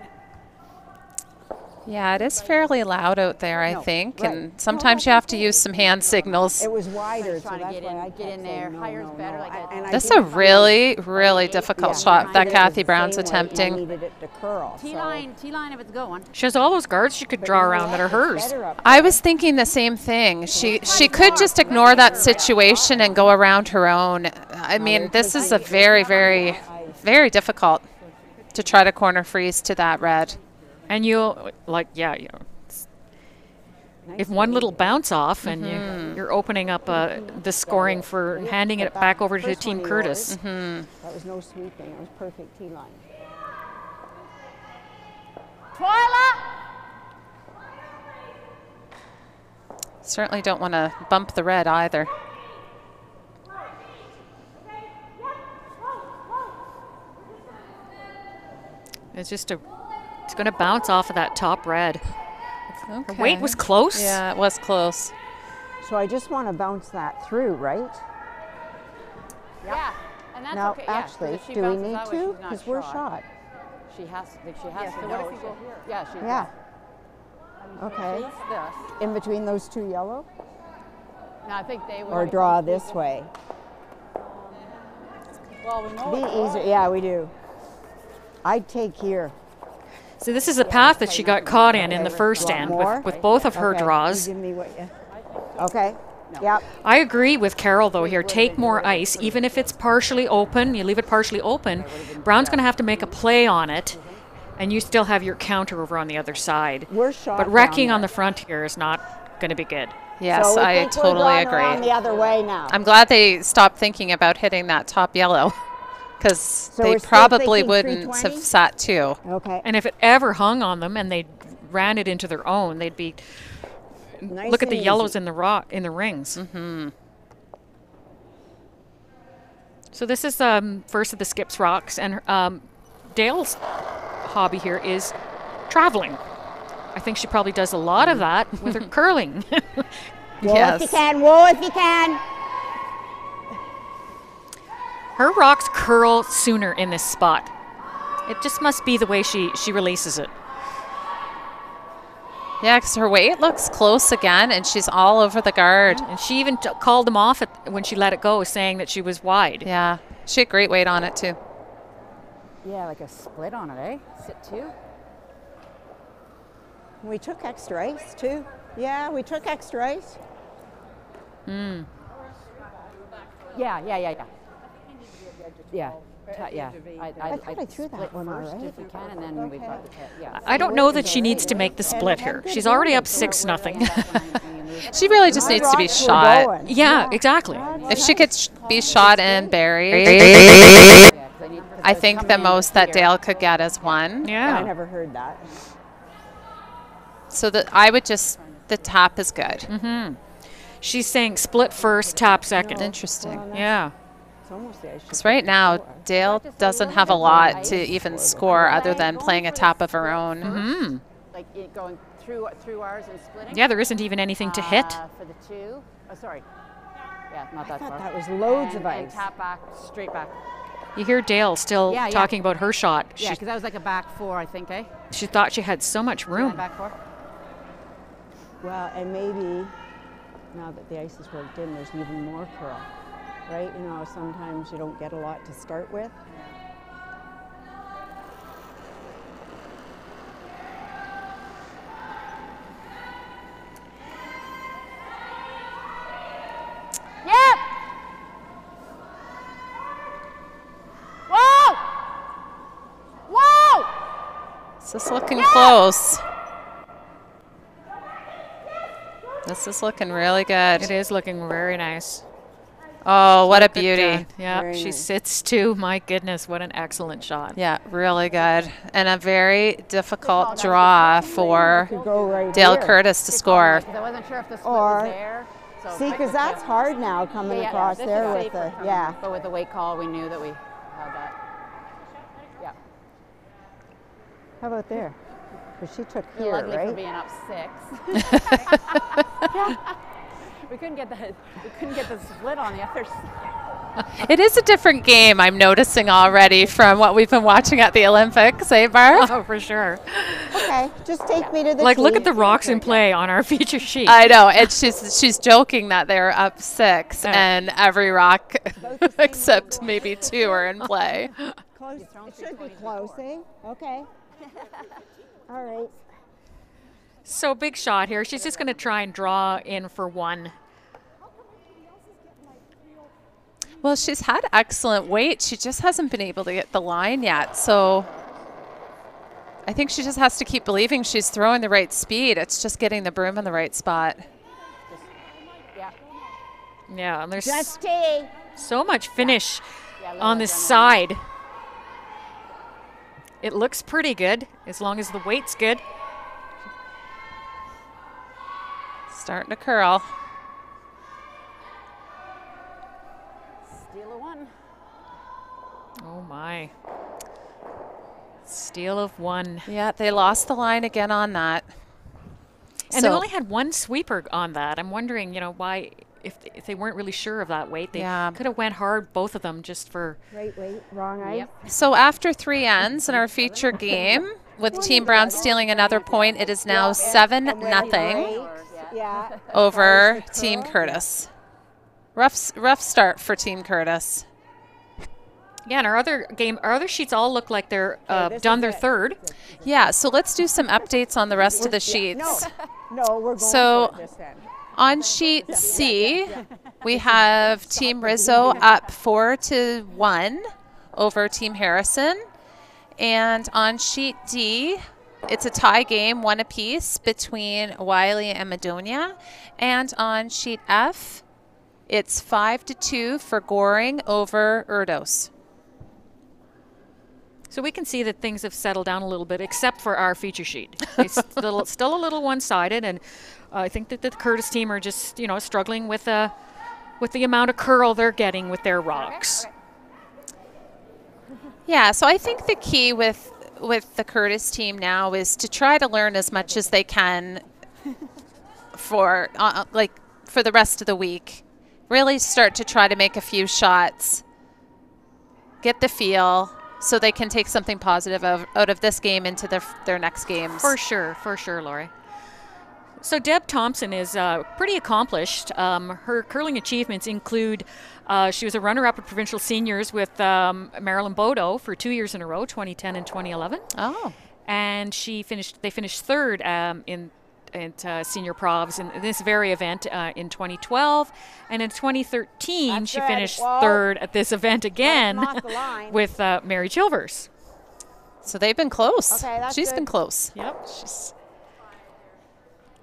Yeah, it is fairly loud out there, I No, think, right. and sometimes you have to use some hand signals. It was wider, so Trying to that's get why in- I get kept in saying there. no, Higher's no, better, no. like a- And I This is did a find really, really difficult yeah, shot mine that was Kathy the Brown's same weight, and I attempting. needed it to curl, so- T-line if it's going. She has all those guards she could But draw you know around that are what? It's hers. better up I there. was thinking the same thing. She could just ignore that situation and go around her own. I mean, this is a very, very, very difficult to try to corner freeze to that red. And you'll, like, yeah, you know, if one little bounce off and you're opening up the scoring for handing it back over to First Team one he Curtis. That was no sweeping. It was perfect T-line. Twyla! Certainly don't want to bump the red either. It's going to bounce off of that top red. Okay. Her weight was close. Yeah, it was close. So I just want to bounce that through, right? Yeah, and that's Now, okay. Yeah, 'cause actually, if she do we bounces need that way, to? she's not Because we're shot. She has to So know. what if you go here? Yeah, she Yeah. Okay. Face this. In between those two yellow? No, I think they would. Or draw this way? Well, we know Be it's easier. Yeah, we do. I'd take here. So this is a path that she got caught in the first Want end more? with both of her Okay, you draws. give me what you... Okay. Yep. I agree with Carol, though, here. Take more ice. Even if it's partially open, you leave it partially open, Brown's going to have to make a play on it, and you still have your counter over on the other side. We're shot But down wrecking on there. the front here is not going to be good. Yes, So we I think we're totally drawing around agree. the other way now. I'm glad they stopped thinking about hitting that top yellow because So they we're still probably thinking wouldn't have 320? sat two. Okay. And if it ever hung on them and they ran it into their own, they'd be... Nice look at and the yellows easy. in the rock in the rings. So this is first of the skips rocks, and Dale's hobby here is traveling. I think she probably does a lot of that with her curling. Whoa, Yes. if you can. Whoa, if you can. Her rocks curl sooner in this spot. It just must be the way she releases it. Yeah, because her weight looks close again, and she's all over the guard. And she even called them off when she let it go, saying that she was wide. Yeah, she had great weight on it too. Yeah, like a split on it, eh? Sit two. We took extra ice too. Yeah, we took extra ice. Yeah, yeah, yeah, yeah. Yeah, yeah. I thought I threw that split one first already. if we can, and then we've got the yeah. I don't know that she needs to make the split here. She's already up 6-0. She really just needs to be Rocks were shot. going. Yeah, exactly. If she could be shot and buried, I think the most that Dale could get is 1. I Yeah. never heard that. So that I would just, the tap is good. She's saying split first, tap second. Interesting. Yeah. It's almost the ice. Because right now, Dale doesn't have a lot to even score other than playing a tap of her own. Like going through ours and splitting. Yeah, there isn't even anything to hit. For the 2. Oh, sorry. Yeah, not that I far. thought that was loads of And ice. tap back, straight back. You hear Dale still Yeah, yeah. talking about her shot. Yeah, because that was like a back 4, I think, eh? She thought she had so much room. Back 4. Well, and maybe now that the ice is worked in, there's even more curl, right? You know, sometimes you don't get a lot to start with. Yep. Whoa! Whoa! This is looking close. This is looking really good. It is looking very nice. Oh, what a Good beauty. done. Yeah, Very she nice. sits too. My goodness, what an excellent shot. Yeah, really good. And a very difficult draw for Could go right Dale here. Curtis to score. Because I wasn't sure if the split Or- was there. So See, because that's hard now coming Yeah, yeah, across this there is with safer the, coming, yeah. But with the weight call, we knew that we had that. Yeah. How about there? Because she took You're here, lucky for right? being up 6. We couldn't get the split on the other side. It is a different game, I'm noticing already from what we've been watching at the Olympics, eh, Barb? Oh, for sure. Okay, just take me to the Like, look tee. at the rocks in play on our feature sheet. I know, and she's joking that they're up 6 and every rock except maybe 2 are in play. Close. It should be close, eh? Okay. All right. So big shot here. She's just going to try and draw in for 1. Well, she's had excellent weight. She just hasn't been able to get the line yet. So I think she just has to keep believing she's throwing the right speed. It's just getting the broom in the right spot. Yeah, and there's Just tee. so much finish Yeah, on this side. It looks pretty good as long as the weight's good. Starting to curl. Steal a 1. Oh my. Steal of 1. Yeah, they lost the line again on that. And they only had 1 sweeper on that. I'm wondering, you know, why, if they weren't really sure of that weight, they Yeah. could have went hard, both of them, just for. Right, wait, wrong ice. So after 3 ends in our feature game, with Team Brown stealing another point, it is now 7-0 Yeah. over Team Curtis. Rough start for Team Curtis. Yeah, and our other sheets all look like they're this done is their it. third. Yeah, so let's do some updates on the rest of the sheets. No, we're going So- for it this end. On sheet C, we have Team Rizzo up 4-1 over Team Harrison. And on sheet D, it's a tie game, 1 apiece between Wiley and Madonia. And on sheet F, it's 5-2 for Goring over Erdos. So we can see that things have settled down a little bit, except for our feature sheet. It's still a little one-sided, and I think that the Curtis team are just, you know, struggling with the amount of curl they're getting with their rocks. Yeah, so I think the key with the Curtis team now is to try to learn as much as they can for for the rest of the week. Really start to try to make a few shots, get the feel, so they can take something positive out of this game into their next games. For sure, Lori. So Deb Thompson is pretty accomplished. Her curling achievements include she was a runner-up at provincial seniors with Marilyn Bodo for 2 years in a row, 2010 and 2011. Oh. And they finished third in senior provs in this very event in 2012, and in 2013 That's she good. finished Whoa. third at this event again off the line. with Mary Chilvers. So they've been close. Okay, that's She's good. been close. Yep, she's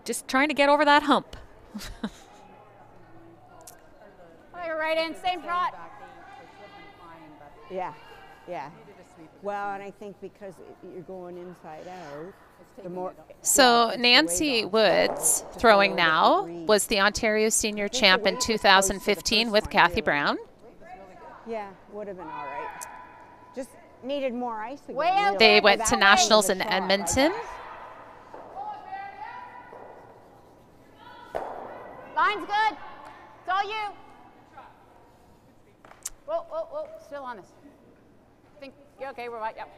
just trying to get over that hump. Fire right in, same trot. Yeah, yeah. Well, and I think because you're going inside out, the more. So Nancy Woods, throwing now, was the Ontario Senior Champ in 2015 with Kathy Brown. Yeah, would have been all right. Just needed more ice again. Way out really. They there, went to that way. nationals in Shot, I Edmonton. guess. Line's good. It's all you. Whoa, whoa, whoa. Still on this. Think you're okay. We're right. Yep.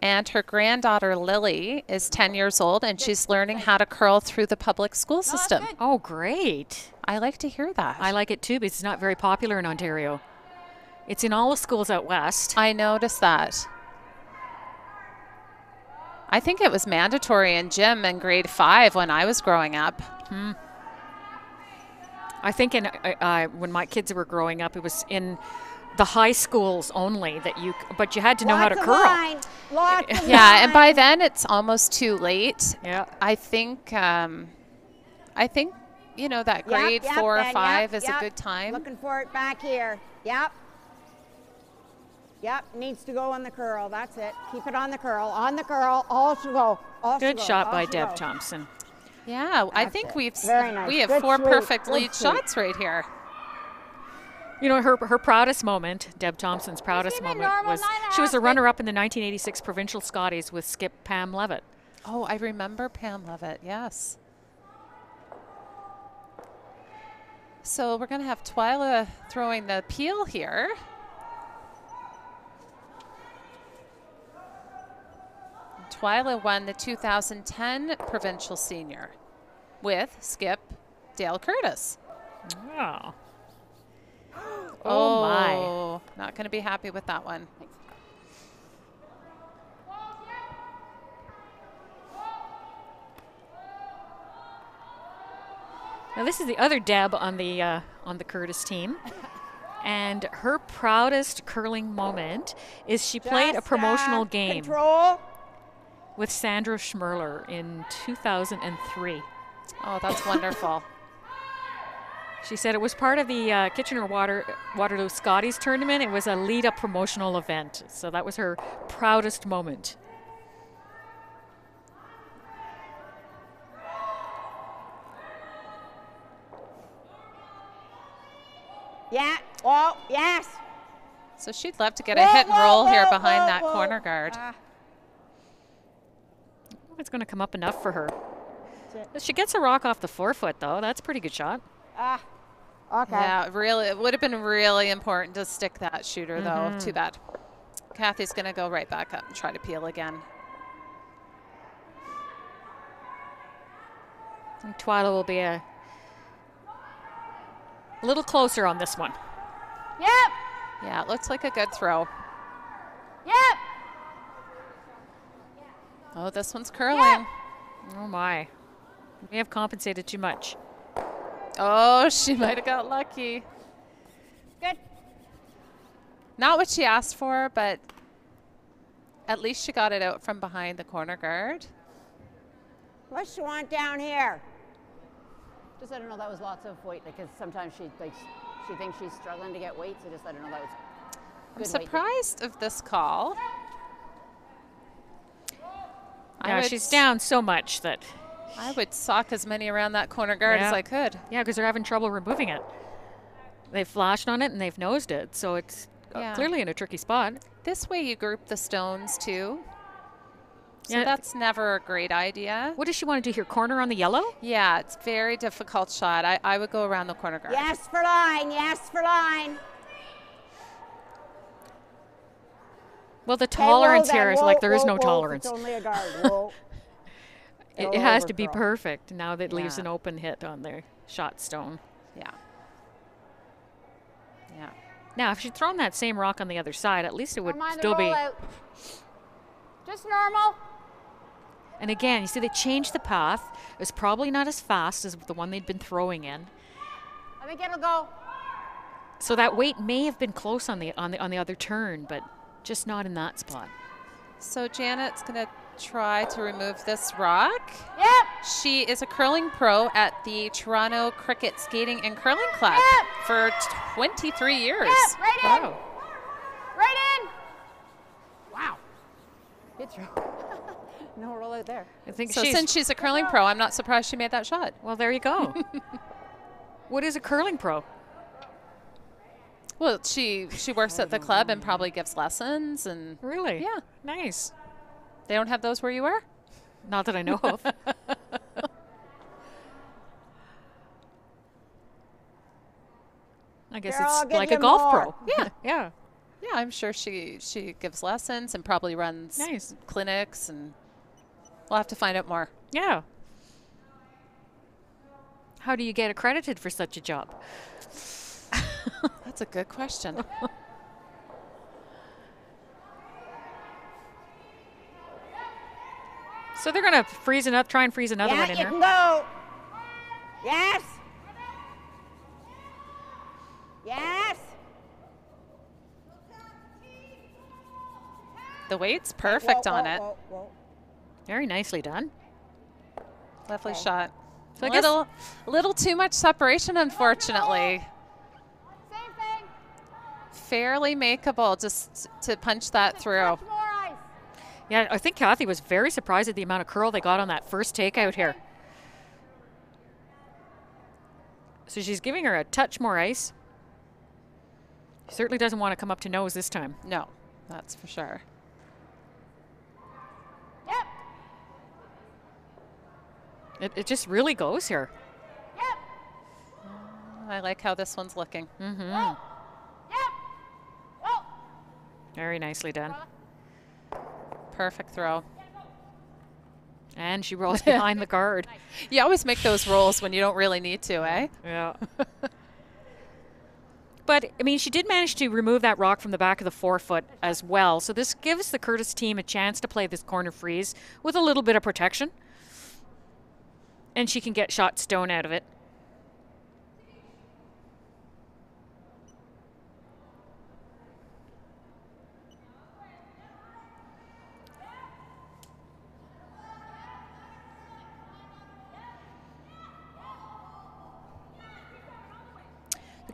And her granddaughter Lily is 10 years old, and she's learning how to curl through the public school system. good. Oh, great. I like to hear that. I like it too, but it's not very popular in Ontario. It's in all the schools out west. I noticed that. I think it was mandatory in gym in grade 5 when I was growing up. I think when my kids were growing up, it was in the high schools only but you had to know how to Lots of curl. line, lots of Yeah, and by line. then it's almost too late. Yeah. I think you know that grade Yep, 4 or Ben, 5 yep, is yep. a good time. Looking for it back here. Yep. Yep, needs to go on the curl. That's it. Keep it on the curl. On the curl. All should go. All should Good go, shot all by should Deb go. Thompson. Yeah, I That's think it. Very nice. we have Good 4 sweep. perfect Good lead sweep. shots right here. You know, her proudest moment, Deb Thompson's proudest Keep it moment, normal, was 9.5, she was a good. runner-up in the 1986 Provincial Scotties with skip Pam Levitt. Oh, I remember Pam Levitt, yes. So we're going to have Twyla throwing the peel here. Twyla won the 2010 Provincial Senior with skip Dale Curtis. Oh. Oh, my. Oh, not going to be happy with that one. Now this is the other Deb on the Curtis team, and her proudest curling moment is she played a Just, promotional game Control. with Sandra Schmerler in 2003. Oh, that's wonderful. She said it was part of the Waterloo Scotties tournament. It was a lead-up promotional event, so that was her proudest moment. Yeah. Oh, yes. So she'd love to get a hit and roll here behind that corner guard. It's going to come up enough for her. That's it. She gets a rock off the forefoot, though. That's a pretty good shot. Okay. Yeah, really, it would have been really important to stick that shooter, though. Too bad. Kathy's going to go right back up and try to peel again. I think Twyla will be a little closer on this one. Yep. Yeah, it looks like a good throw. Yep. Oh, this one's curling. Yep. Oh, my. We have compensated too much. Oh, she might have got lucky. Good. Not what she asked for, but at least she got it out from behind the corner guard. What she want down here? Just let her know that was lots of weight because sometimes she thinks she's struggling to get weight, so just let her know that was I'm good weight. surprised of this call. Yeah, she's down so much that. I would sock as many around that corner guard as Yeah. I could. Yeah, because they're having trouble removing it. They've flashed on it and they've nosed it, so it's Yeah. clearly in a tricky spot. This way you group the stones too. So Yeah. that's never a great idea. What does she want to do here? Corner on the yellow? Yeah, it's a very difficult shot. I would go around the corner guard. Yes for line, yes for line. Well, the Okay, tolerance whoa here then, is whoa, like there is whoa, no whoa, tolerance. It's only a guard. Whoa. It It'll has to be overthrow. perfect. Now that leaves Yeah. an open hit on their shot stone. Yeah. Yeah. Now, if she'd thrown that same rock on the other side, at least it would Don't mind the still be. rollout. Just normal. And again, you see they changed the path. It's probably not as fast as the one they'd been throwing in. I think it'll go. So that weight may have been close on the other turn, but just not in that spot. So Janet's going to try to remove this rock. Yep. She is a curling pro at the Toronto Cricket Skating and Curling Club Yep. for 23 years. Yep. Right in. Wow. Right in. Wow. Good throw. No rollout there. I think So since she's a curling pro, I'm not surprised she made that shot. well, there you go. What is a curling pro? Well, she works at the club and probably gives lessons, and Really? Yeah. Nice. they don't have those where you are? Not that I know of. I guess Here, I'll it's give like a you golf more. pro. Yeah. Yeah. Yeah, I'm sure she gives lessons and probably runs Nice. clinics, and we'll have to find out more. Yeah. How do you get accredited for such a job? That's a good question. So they're going to try and freeze another Yeah, one in you here. can go. Yes. Yes. The weight's perfect Whoa, on whoa, it. whoa, whoa. Very nicely done. Lovely Okay. shot. So I A guess little too much separation, unfortunately. Same thing. Fairly makeable just to punch that through. Touch more ice. yeah, I think Kathy was very surprised at the amount of curl they got on that first takeout here. So she's giving her a touch more ice. Certainly doesn't want to come up to nose this time. No, that's for sure. Yep. It just really goes here. Yep. I like how this one's looking. Mm-hmm. Yep. Whoa. Very nicely done. Perfect throw. And she rolls behind the guard. You always make those rolls when you don't really need to, eh? Yeah. But, I mean, she did manage to remove that rock from the back of the forefoot as well. So this gives the Curtis team a chance to play this corner freeze with a little bit of protection. And she can get shot stone out of it.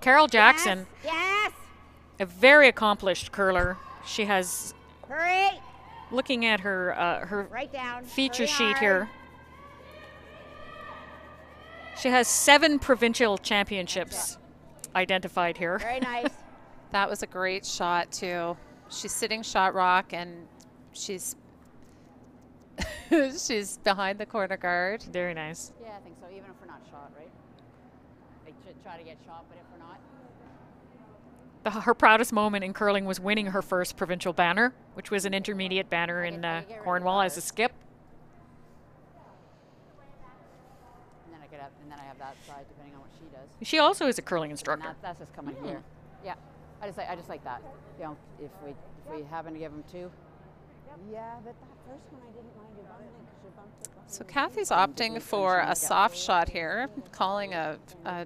Carol Jackson, Yes. a very accomplished curler. She has, Hurry. looking at her Right down. feature Hurry sheet hard. here, she has 7 provincial championships identified here. Very nice. That was a great shot, too. She's sitting shot rock, and she's she's behind the corner guard. Very nice. Yeah, I think so. Even if we're not shot, right? Like try to get shot, but if we're not, Her proudest moment in curling was winning her first provincial banner, which was an intermediate banner in get rid of Cornwall the as a skip. and then I have that side depending on what she does. She also is a curling And instructor. that's just coming here. Yeah, I just like that. You know, if we happen to give them 2. Yeah, but that first one I didn't mind you bumping because you bumped it. So Kathy's opting for a soft shot here, calling a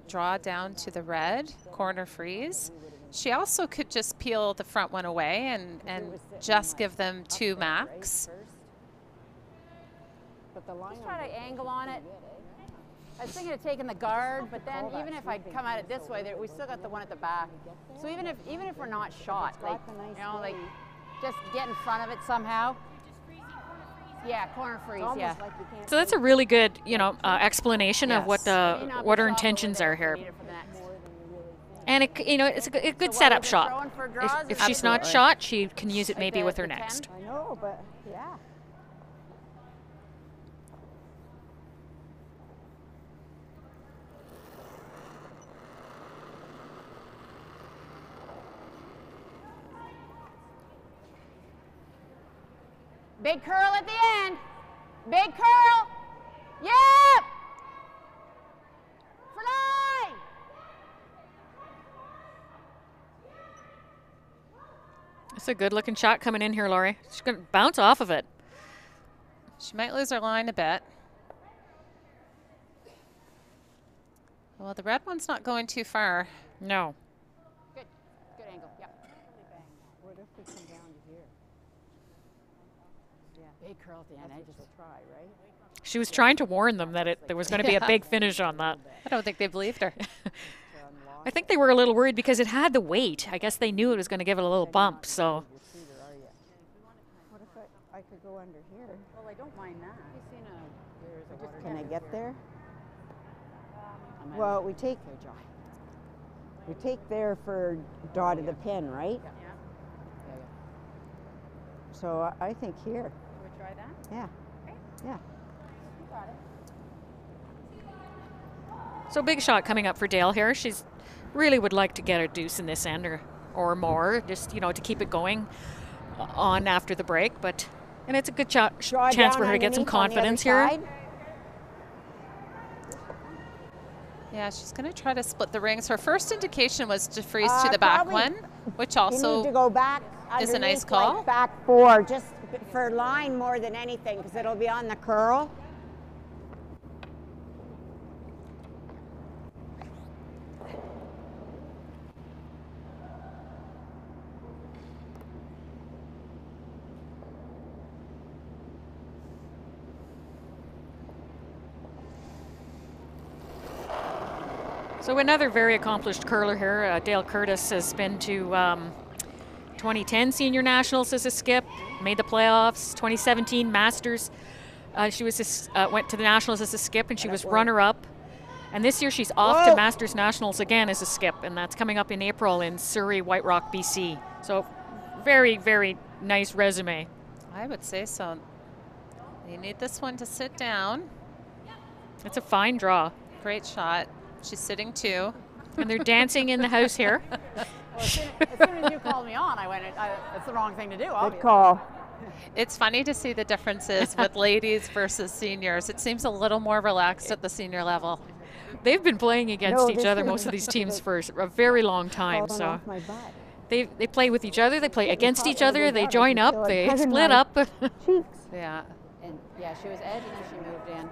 draw down to the red, corner freeze. She also could just peel the front one away and just give them 2 max. But the line. Just try to angle on it. I was thinking of taking the guard, but then even if I come at it this way, we still got the one at the back. So even if we're not shot, like like just get in front of it somehow. Yeah, corner freeze. Yeah. So that's a really good, explanation of Yes. what her intentions are here. And it's a good So what, setup we're just shot. throwing for draws? If Is she's that- not shot, she can use it Like maybe with her the 10? next. I know, but yeah. Big curl at the end. Big curl. Yep. Fly. It's a good looking shot coming in here, Lori. She's going to bounce off of it. She might lose her line a bit. Well, the red one's not going too far. No. Good. Good angle. Yep. What if we come down to here? Yeah. Big curl at the end. I just try, right? She was trying to warn them that there was going to be a Yeah. big finish on that. I don't think they believed her. I think they were a little worried because it had the weight. I guess they knew it was going to give it a little bump. So What if I could go under here? Well, I don't mind that. There's a water Can I tank get here. there? I'm out. Well, we take there for dotted the pin, right? Yeah. Yeah. Yeah. So I think here. You would try that? Yeah. Yeah. You got it. So big shot coming up for Dale here. She's really would like to get a deuce in this end or more, just to keep it going on after the break. And it's a good Draw chance down for her to get some underneath on the other confidence here. side. Yeah, she's going to try to split the rings. Her first indication was to freeze to the back Probably one, which You also need to go back is a nice underneath, call. like back 4, just for line more than anything, because it'll be on the curl. So another very accomplished curler here, Dale Curtis, has been to 2010 Senior Nationals as a skip, made the playoffs, 2017 Masters. She was went to the Nationals as a skip, and she was runner-up. And this year she's off to Masters Nationals again as a skip, and that's coming up in April in Surrey, White Rock, BC. So very, very nice resume. I would say so. You need this one to sit down. It's a fine draw. Great shot. She's sitting 2. And they're dancing in the house here. Well, as soon as you called me on, I went, it's the wrong thing to do, Good obviously. call. It's funny to see the differences with ladies versus seniors. It seems a little more relaxed at the senior level. They've been playing against No, each this other, is- most of these teams, for a very long time. Falling So off my butt. they play with each other, they play against each caught other, when they we got join it, up, so they it doesn't split matter. up. Cheeks. Yeah. And yeah, she was edge and then she moved in.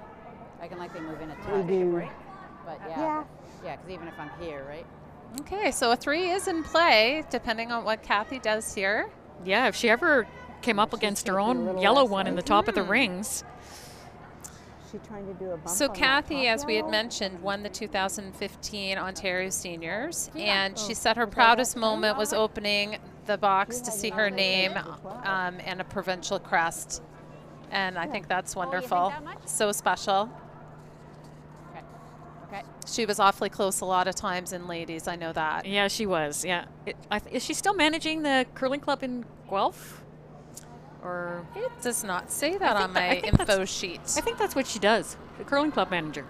I can like they move in a We touch. do. But Yeah. yeah, because even if I'm here, right? Okay, so a 3 is in play, depending on what Kathy does here. Yeah, if she ever came up against her taking a own little yellow less one in the ice. top of the rings. She trying to do a bump So on that Kathy, top as we had yellow? mentioned, won the 2015 Ontario Seniors, and she said her proudest moment was opening the box to see her name and a provincial crest. And I think that's wonderful. that much? So special. Okay. Okay. She was awfully close a lot of times in ladies, I know that. Yeah, she was. Yeah, is she still managing the curling club in Guelph? Or It does not say that on my I think info that's- sheet. I think that's what she does. The curling club manager.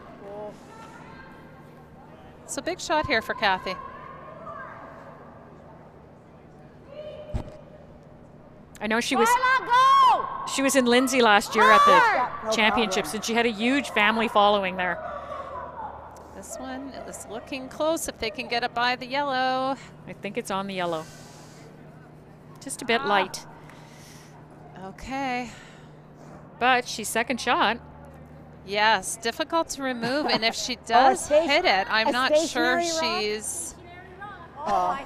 So big shot here for Kathy. I know she was Go! she was in Lindsay last year at no the championships, problem. and she had a huge family following there. This one is looking close if they can get it by the yellow. I think it's on the yellow. Just a bit light, Okay. but she's second shot. Yes, difficult to remove, and if she does sta- hit it, I'm a not sure stationary rock? she's. Oh.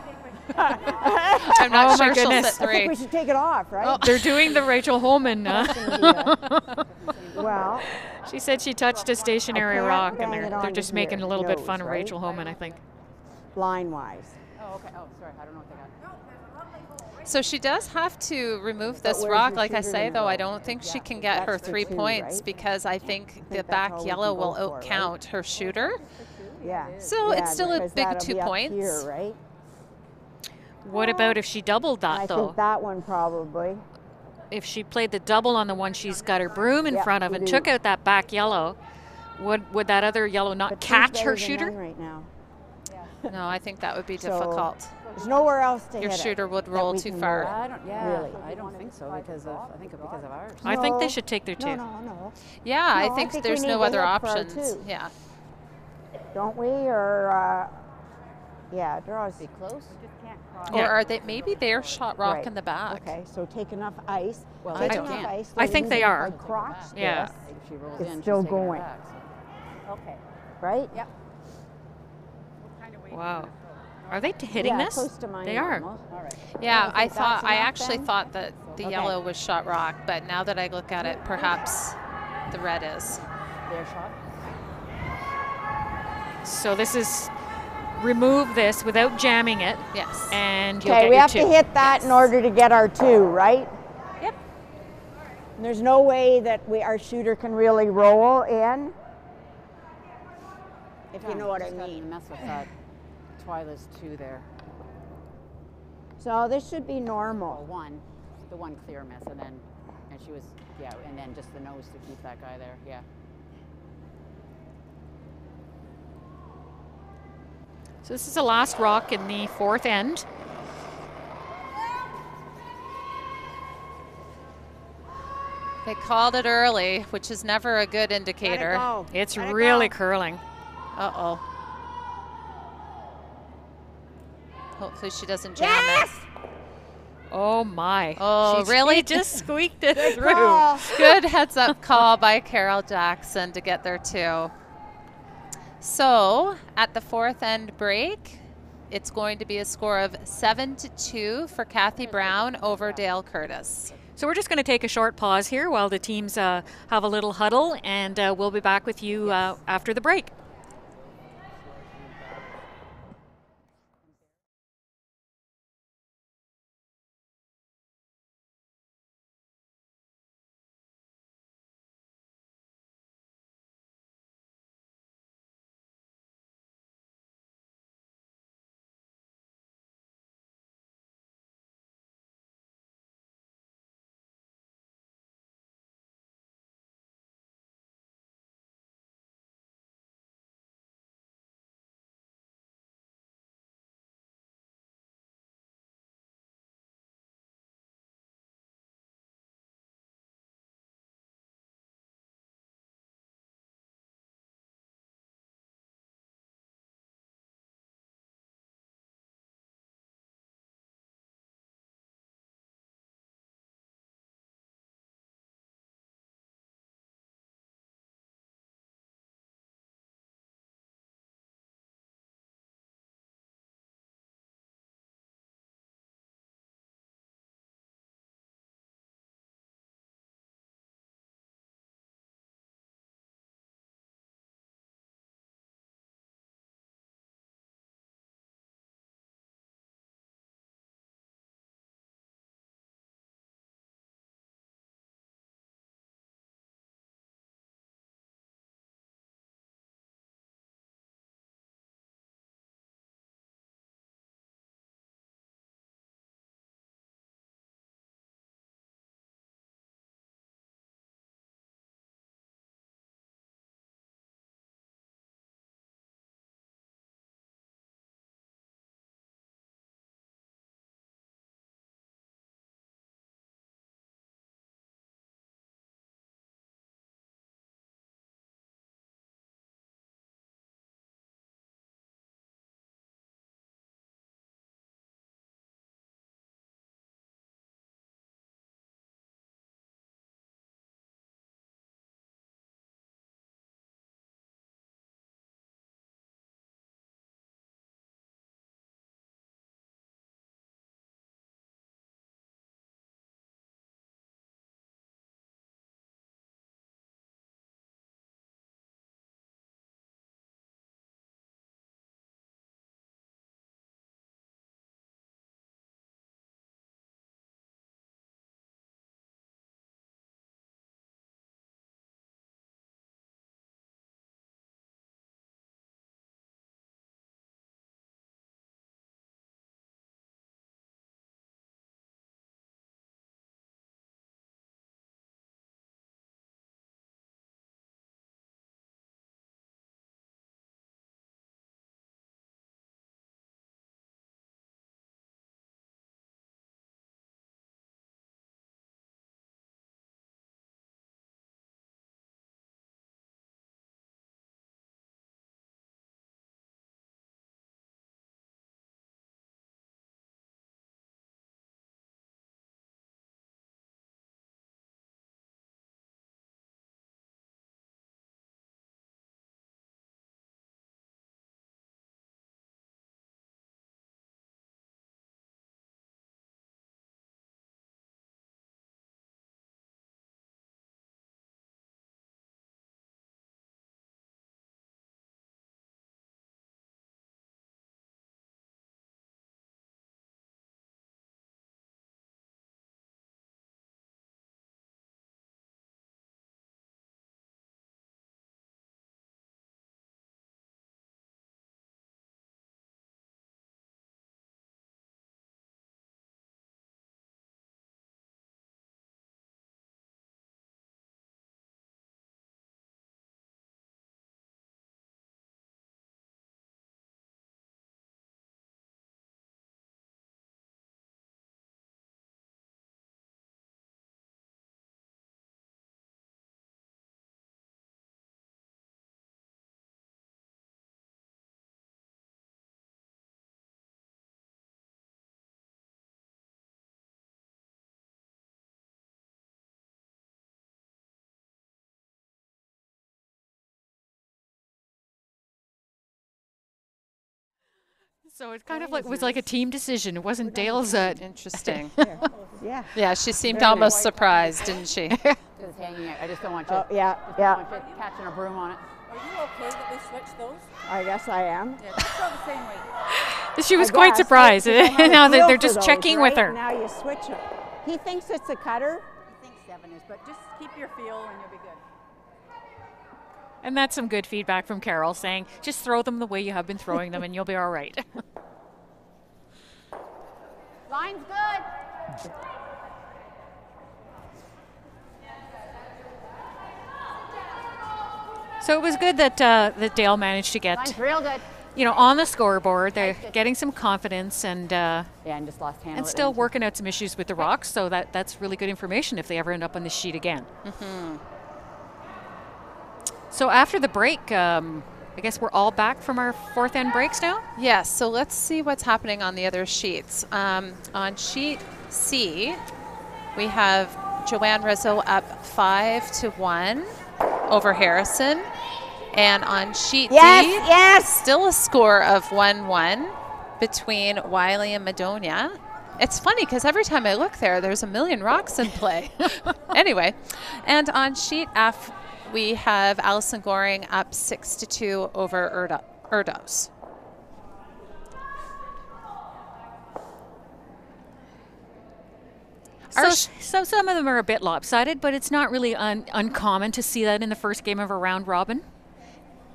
I'm not Oh my sure she'll goodness. sit I think we 3. should take it off, right? They're doing the Rachel Holman. Well, She said she touched a stationary can't rock, and bang they're it they're onto just making here. a little bit Nose, fun of right? Rachel Holman, I think. line wise. Oh, okay. Oh, sorry. I don't know what they got. So she does have to remove But this where's rock. your Like I shooter say, gonna though, I go? don't think she can get her That's for 3 two, points right? because I think the that's back all we yellow can go will for, right? outcount her shooter. Yeah. So Yeah, it's still a because big that'll 2 be up points. here, right? What about if she doubled And I that, though? think that one probably. If she played the double on the one she's got her broom in Yep, front of we and do. took out that back yellow, would that other yellow not But two's catch better her than shooter? none right now. No, I think that would be So, difficult. There's nowhere else to Your hit it shooter would that roll we too can far. roll. I don't. Yeah. Really? I don't think so because of. I think because of ours. I think they No. should take their No, two. no. Yeah, No, I I think think we there's need no to other hit for our options. two. Yeah. Don't we? Or yeah, draws. Be close. Yeah. Or are they? Maybe they're shot rock Right. in the back. Okay, so take enough ice. Well, take I enough can't. ice. I so think that they even if are. I crotch Yeah. this, If she rolls It's in, still she's taking her going. back, so. okay, right? Yep. Wow. Are they hitting Yeah, this? close to mine They are. almost. All right. Yeah, I I think thought. that's I enough actually then? thought that the Okay. yellow was shot rock, but now that I look at it, perhaps the red is. Their shot. So this is remove this without jamming it, Yes. and you'll Okay, get we your have two. to hit that in order to get our two, right? Yep. And there's no way that our shooter can really roll in. If you know what I Just gotta mean. mess with that. Twyla's 2 there. So this should be Well, normal. the one clear miss, and she was, yeah, and then just the nose to keep that guy there, yeah. So this is the last rock in the fourth end. They called it early, which is never a good indicator. Go. It's Let it really go. curling. Uh-oh. Hopefully she doesn't jam Yes! it. Oh my. Oh, She really? just squeaked it through. Call. Good heads up call by Carol Jackson to get there too. So at the fourth end break, it's going to be a score of 7-2 for Kathy Brown over Dale Curtis. So we're just going to take a short pause here while the teams have a little huddle, and we'll be back with you after the break. So it kind of like was like a team decision. It wasn't Dale's. Interesting. Yeah. Yeah, she seemed Very almost nice. surprised, didn't she? It's hanging out. I just don't want you. Oh, yeah, Just yeah. don't want you catching a broom on it. Are you okay that they switched those? I guess I am. Yeah, just go the same way. She was I quite guess. surprised. I don't have a Now feel they're for just those, checking with right? her. Now you switch it. He thinks it's a cutter. I think 7 is, but just keep your feel and you'll be good. And that's some good feedback from Carol saying, just throw them the way you have been throwing them and you'll be all right. Line's good. So it was good that Dale managed to get, Line's real good. on the scoreboard. They're getting some confidence and Yeah, and just lost handle. and still working out some issues with the rocks. So that's really good information if they ever end up on the sheet again. So after the break, I guess we're all back from our fourth end breaks now. Yes, so let's see what's happening on the other sheets. On sheet C, we have Joanne Rizzo up 5-1 over Harrison. And on sheet D, still a score of 1-1 between Wiley and Madonia. It's funny because every time I look there, there's a million rocks in play. Anyway, and on sheet F, we have Allison Goring up 6-2 over Erdos. So some of them are a bit lopsided, but it's not really uncommon to see that in the first game of a round robin.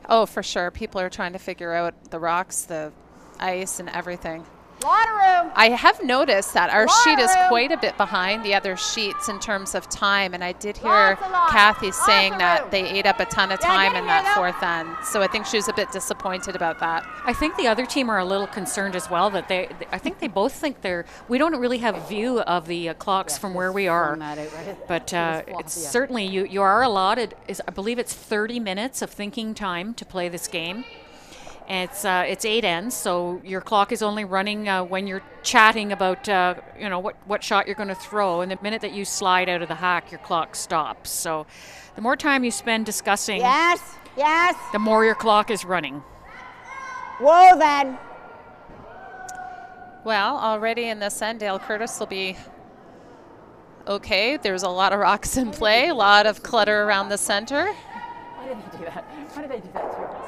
Oh, for sure. People are trying to figure out the rocks, the ice, and everything. Lot of room. I have noticed that our Lot sheet of is room. quite a bit behind the other sheets in terms of time, and I did hear Lots of lots. Kathy Lots saying of that room. they ate up a ton of Yeah, time get in in that there, though. fourth end. So I think she was a bit disappointed about that. I think the other team are a little concerned as well that I think they both think we don't really have a view of the clocks from where we are. That out, right? But Just it's flop, yeah. certainly you are allotted. I believe it's 30 minutes of thinking time to play this game. And it's 8 ends, so your clock is only running when you're chatting about what shot you're going to throw. And the minute that you slide out of the hack, your clock stops. So the more time you spend discussing, Yes. the more your clock is running. Whoa, then. Well, already in this end, Dale Curtis will be okay. There's a lot of rocks in play, a lot of clutter around the center. Why did they do that? Why did they do that to us?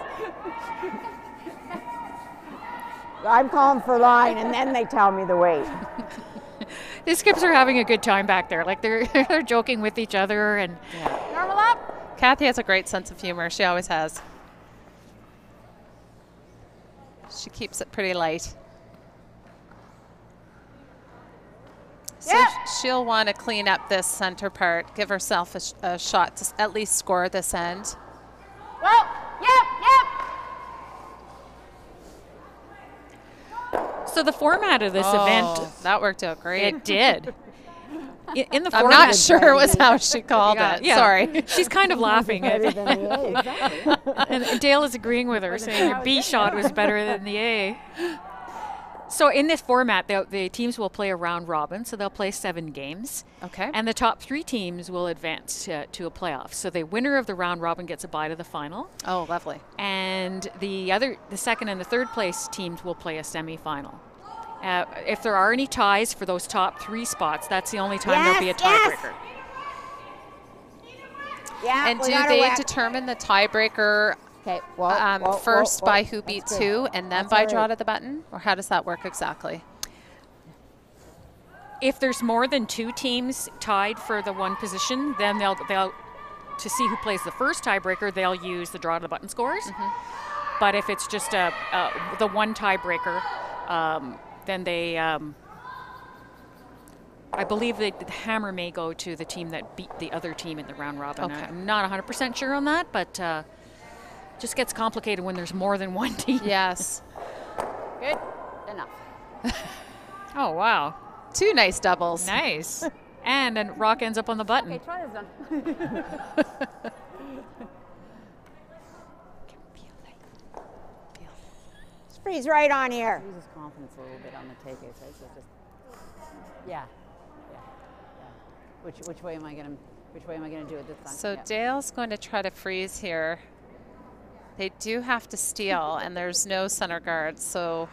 I'm calling for line, and then they tell me the weight. The skips are having a good time back there. Like they're joking with each other and Normal up. Kathy has a great sense of humor. She always has. She keeps it pretty light. So Yep. she'll want to clean up this center part, give herself a shot to at least score this end. Well, yep. so the format of this event, That worked out great. it did. In the I'm format, not sure it was how she called it. Yeah. Sorry. She's kind of laughing Better at than the A. Exactly. and Dale is agreeing with her, saying your B shot was better than the A. So in this format, the teams will play a round robin, so they'll play 7 games. Okay. And the top 3 teams will advance to a playoff. So the winner of the round robin gets a bye to the final. Oh, lovely. And the second and the third place teams will play a semifinal. If there are any ties for those top 3 spots, that's the only time there'll be a Yes, yes. tiebreaker. Yeah, And we do got her they wet. determine the tiebreaker Okay, whoa, first whoa, by whoa. who beat That's 2 good. and then That's by all draw right. to the button? Or how does that work exactly? If there's more than 2 teams tied for the one position, then they'll to see who plays the first tiebreaker, they'll use the draw to the button scores. But if it's just the one tiebreaker, then they I believe that the hammer may go to the team that beat the other team in the round robin. Okay. I'm not 100% sure on that, but just gets complicated when there's more than one team. Yes. Good. Enough. Oh, wow. 2 nice doubles. Nice. And then rock ends up on the button. Okay, try this done. Freeze right on here. Loses confidence a little bit on the takeouts, right? So it's just, yeah. Which way am I gonna do it this time? So Yeah. Dale's going to try to freeze here. They do have to steal, and there's no center guard, so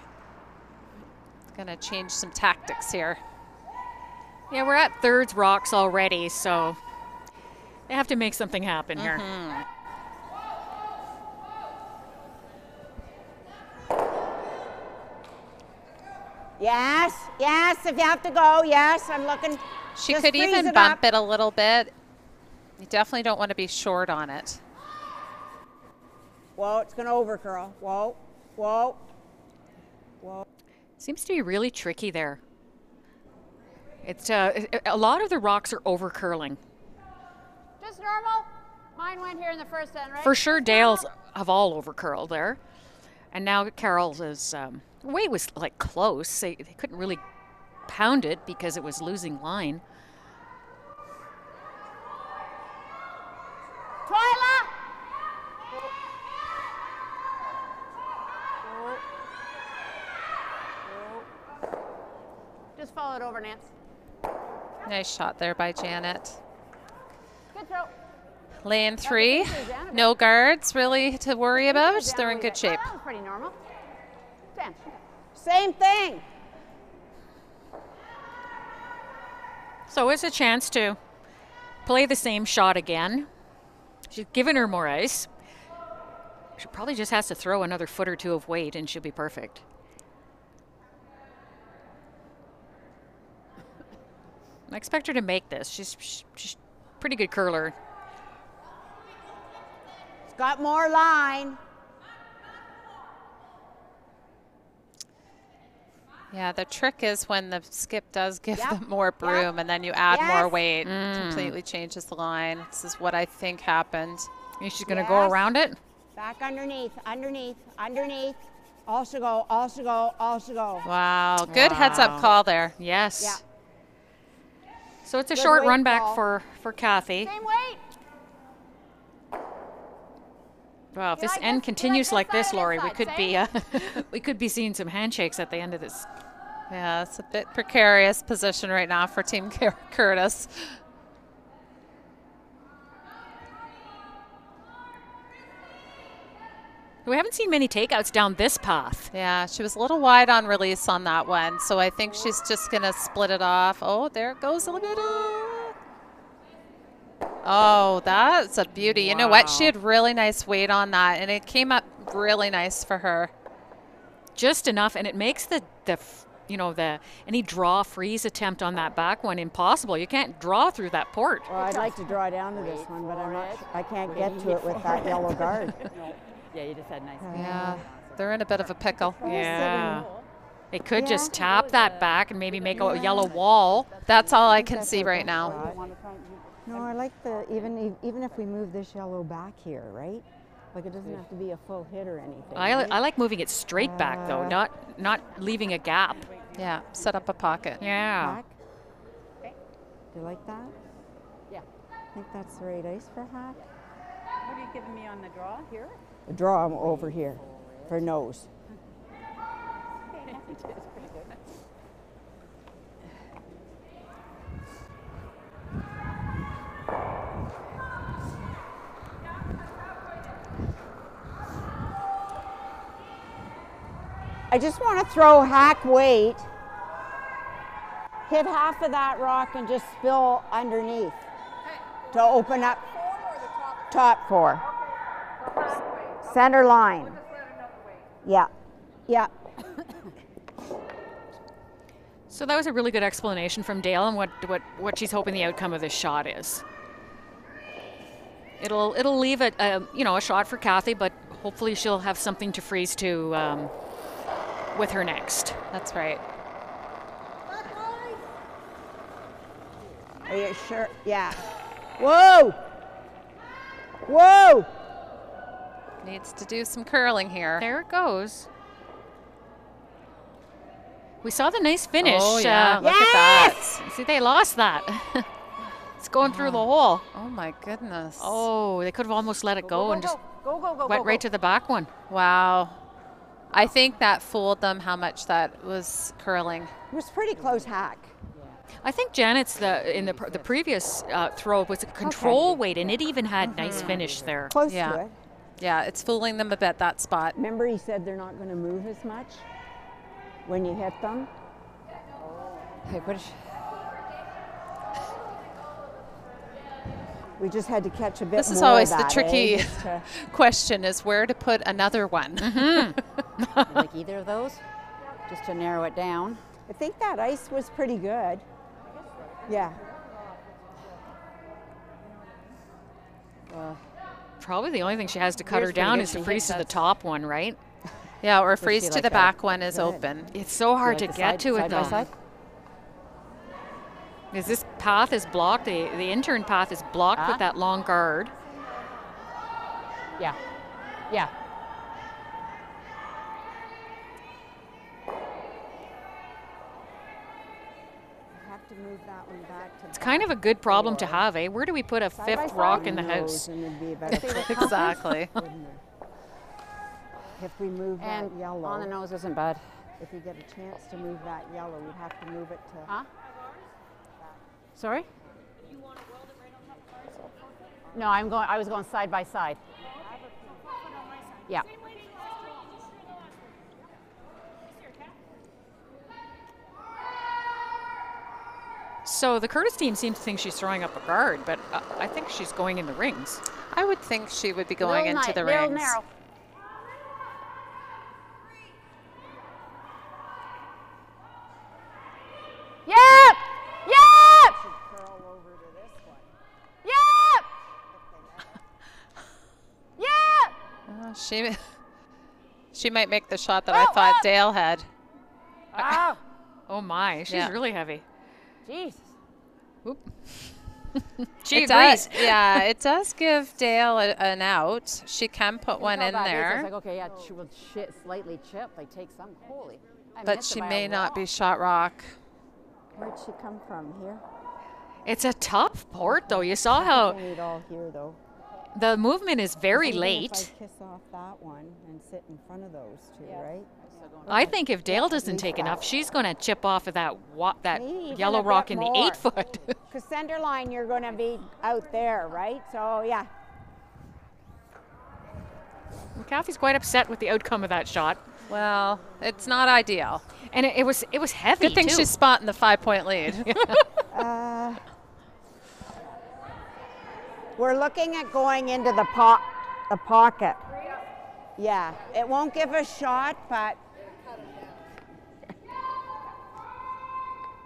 Gonna change some tactics here. Yeah, we're at thirds rocks already, so they have to make something happen here. Yes, yes, if you have to go, yes, I'm looking. She Just could freeze even it bump up. it a little bit. You definitely don't want to be short on it. Whoa, it's going to overcurl. Whoa, whoa, whoa. Seems to be really tricky there. It's a lot of the rocks are over curling. Just normal. Mine went here in the first end, right? For sure, Dale's have all over curled there, and now Carol's is. Weight was like close. They couldn't really pound it because it was losing line. Twyla! Just follow it over, Nance. Nice shot there by Janet. Good throw. Lane 3, no guards really to worry about. They're in good shape. That was pretty normal. 10. Same thing. So it's a chance to play the same shot again. She's given her more ice. She probably just has to throw another foot or two of weight and she'll be perfect. I expect her to make this. She's a pretty good curler. It's got more line. Yeah, the trick is when the skip does give Yep, them more broom yep. and then you add more Yes. weight. Completely changes the line. This is what I think happened. And she's going to go Yes. around it. Back underneath, underneath, underneath. Also go, also go, also go. Wow, good heads-up call there. Yes. Yeah. So it's a Good short weight run back call. for Kathy. Same weight. Wow, if You this like end this- you continues like like this this, side, Lori, this we side, could be same? we could be seeing some handshakes at the end of this. Yeah, it's a bit precarious position right now for Team Curtis. We haven't seen many takeouts down this path. Yeah, she was a little wide on release on that one, so I think she's just going to split it off. Oh, there it goes. Look at it. Oh, that's a beauty. You know what? She had really nice weight on that, and it came up really nice for her. Just enough, and it makes the any draw freeze attempt on that back one impossible. You can't draw through that port. Well, I'd like to draw down to this one, but I can't get to it with that yellow guard. Yeah, you just had nice. Yeah, they're in a bit of a pickle. Yeah. They could just tap that back and maybe make a yellow wall. That's all I can see right now. No, I like the, even if we move this yellow back here, right? Like it doesn't have to be a full hit or anything. I like moving it straight back though, not leaving a gap. Yeah, set up a pocket. Yeah. Hack? Do you like that? Yeah. I think that's the right ice for hack. What are you giving me on the draw here? Draw them over here for nose. I just want to throw hack weight, hit half of that rock and just spill underneath to open up top four. Center line. Yeah, yeah. So that was a really good explanation from Dale on what she's hoping the outcome of this shot is. It'll leave a shot for Kathy, but hopefully she'll have something to freeze to with her next. That's right. Are you sure? Yeah. Whoa! Whoa! Needs to do some curling here. There it goes. We saw the nice finish. Oh, yeah. Look at that. See, they lost that. It's going through the hole. Oh, my goodness. Oh, they could have almost let it go and just Go, went right to the back one. Wow. I think that fooled them how much that was curling. It was pretty close hack. I think Janet's in the previous throw was a control weight, and it even had nice finish there. Close Yeah. to it. Yeah, it's fooling them a bit, that spot. Remember he said they're not going to move as much when you hit them? Okay, what is she? We just had to catch a bit This is more of always the that, tricky Just to- question is where to put another one. You like either of those? Just to narrow it down. I think that ice was pretty good. Yeah. Probably the only thing she has to cut Here's her pretty down good. is to She freeze hit to the that. top one, right? Yeah, or Would freeze she to like the that? back one is Good. open. It's so hard Like to the get side- to it side by though. side? Is this path is blocked? The intern path is blocked Ah. with that long guard. Yeah. Yeah. Have to move that one back to It's kind of a good problem to have, eh? Where do we put a side by fifth side rock in the nose, house? and it'd be a better fit, Exactly. wouldn't it? If we move And that yellow, on the nose isn't bad. if we get a chance to move that yellow, we'd have to move it to. Huh? Sorry? No, I was going side by side. Yeah. So the Curtis team seems to think she's throwing up a guard, but I think she's going in the rings. I would think she would be going Little into the little rings. narrow. Yep! Yep! Curl over to this one. Yep! Yep! She might make the shot that I thought Dale had. Oh, Oh my, she's Yeah. really heavy. Jesus. Oop. She It agrees. does, yeah, it does give Dale an out. She can put one in It's there, like, okay, yeah, she will slightly chip. Like, take some. Holy. I but missed it she by a may not be lot. shot rock. Where'd she come from? Here? It's a tough port, though. You saw how I need all here, though. the movement is very Even late. If I kiss off that one and sit in front of those two, right? I think if Dale doesn't least take that. enough, she's going to chip off of that that Maybe even yellow a rock bit in the more. 8 foot. Because center line, you're going to be out there, right? So, yeah. Kathy's quite upset with the outcome of that shot, Well, it's not ideal. and it was heavy. Good thing too. she's spotting the 5-point lead. We're looking at going into the pocket. Yeah, it won't give a shot, but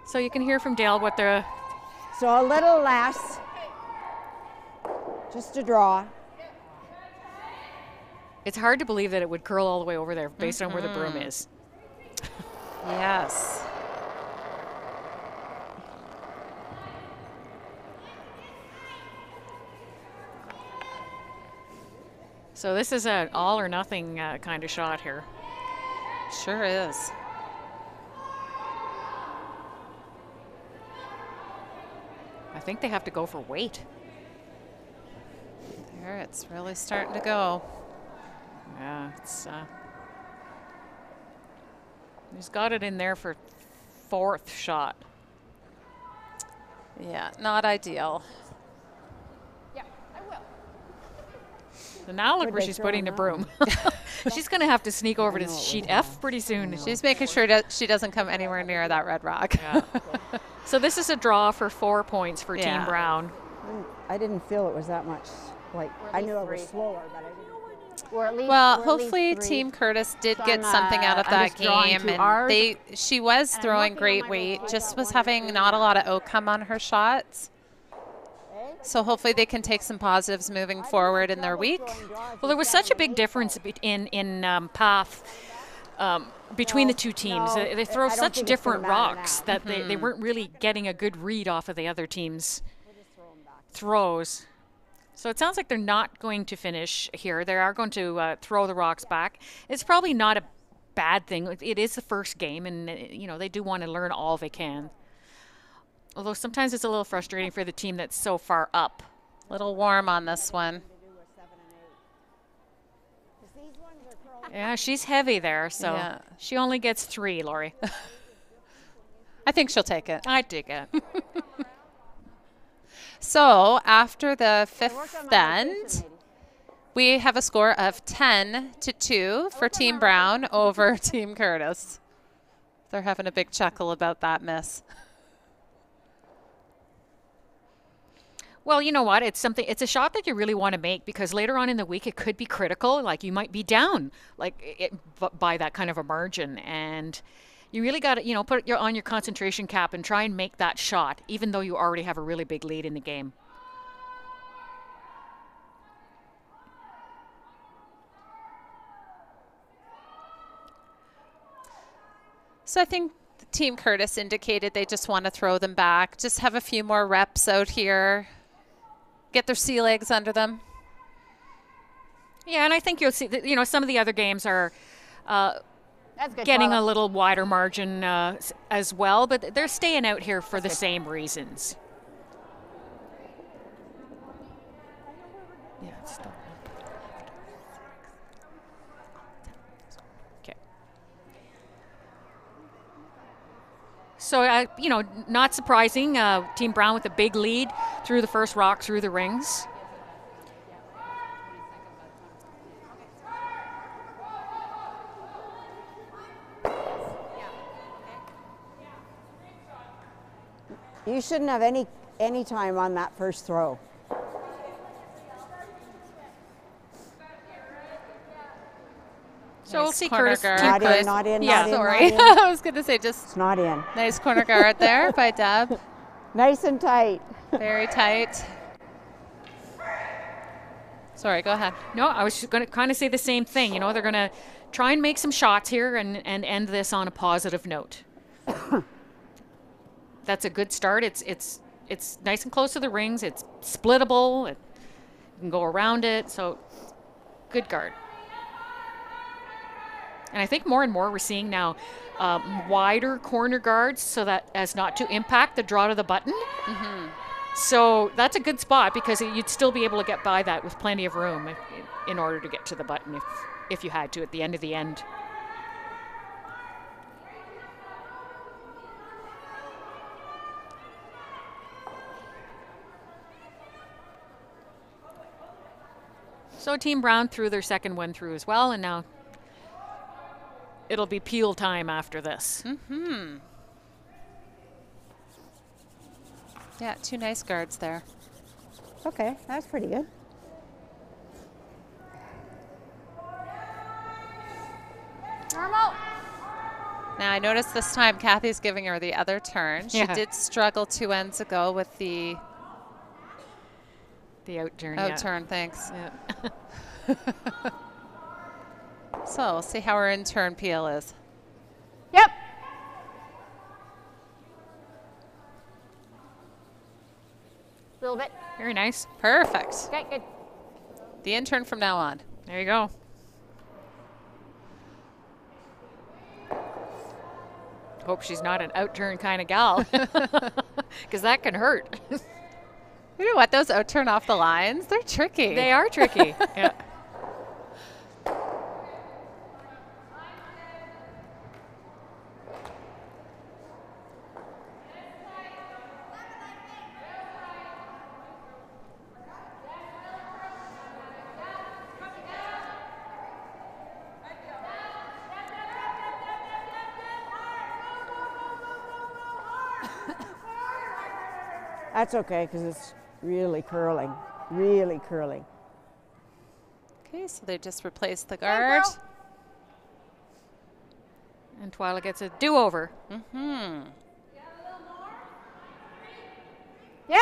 So you can hear from Dale what the so a little less. Just a draw. It's hard to believe that it would curl all the way over there based on where the broom is. Yes. So this is an all or nothing kind of shot here. Sure is. I think they have to go for weight. There, it's really starting to go. Yeah, it's he's got it in there for 4th shot. Yeah, not ideal. Yeah, I will. So now look Where'd where they she's throw putting the that broom. She's going to have to sneak over to sheet F pretty soon. She's making sure that she doesn't come anywhere near that red rock. So this is a draw for 4 points for Yeah. Team Brown. I didn't feel it was that much. Like Or I at knew it least was 3. slower, but I didn't. Or at least. Well, or at hopefully least 3. Team Curtis did So get I'm, something out of I'm that just drawing game, to and ours. she was And I'm throwing working on great my weight, roll. I just got was one having and not a two. lot of outcome on her shots. So hopefully they can take some positives moving forward in their week. Well, there was such a big difference in path between the two teams. no, They throw I don't such think it's different gonna matter rocks now. that they weren't really getting a good read off of the other team's throws. So it sounds like they're not going to finish here. They are going to throw the rocks back. It's probably not a bad thing. It is the first game, and they do want to learn all they can. Although sometimes it's a little frustrating for the team that's so far up. A little warm on this one. Yeah, she's heavy there, so Yeah. she only gets 3, Lori. I think she'll take it. I dig it. So after the Work on fifth my end, location, lady. we have a score of 10-2 for Team Brown over Team Curtis. They're having a big chuckle about that miss. Well, you know what? It's a shot that you really want to make because later on in the week it could be critical. Like you might be down by that kind of a margin, and you really got to, put on your concentration cap and try and make that shot, even though you already have a really big lead in the game. So I think Team Curtis indicated they just want to throw them back, just have a few more reps out here, get their sea legs under them. Yeah, and I think you'll see that, some of the other games are That's good. getting Paula. a little wider margin as well, but they're staying out here for the same reasons. Yeah, it's still. Okay. So, not surprising, Team Brown with a big lead through the first rock through the rings. You shouldn't have any time on that first throw. So we'll Nice see corner Curtis. guard. Team Not Curtis. in, not in, Yeah, not in, Sorry, not in. I was going to say just It's not in. nice corner guard there by Deb. Nice and tight. Very tight. Sorry, go ahead. No, I was going to kind of say the same thing. They're going to try and make some shots here and end this on a positive note. That's a good start. It's nice and close to the rings. It's splittable. You can go around it. So good guard. And I think more and more we're seeing now wider corner guards so that as not to impact the draw to the button. Mm-hmm. So that's a good spot because you'd still be able to get by that with plenty of room in order to get to the button if you had to at the end of the end. So Team Brown threw their second one through as well, and now it'll be peel time after this. Mm-hmm. Yeah, two nice guards there. Okay, that's pretty good. Normal. Now I noticed this time Kathy's giving her the other turn. She Yeah. did struggle 2 ends ago with the out turn. out turn, thanks. Yeah. So we'll see how her in-turn peel is. Yep. A little bit. Very nice. Perfect. Okay, good. The in-turn from now on. There you go. Hope she's not an out-turn kind of gal, because that can hurt. You know what? Those out-turn off the lines, they're tricky. They are tricky. Yeah. That's okay because it's really curling, really curling. Okay, so they just replaced the Go, guard. girl. And Twyla gets a do-over. Mm-hmm. Yep.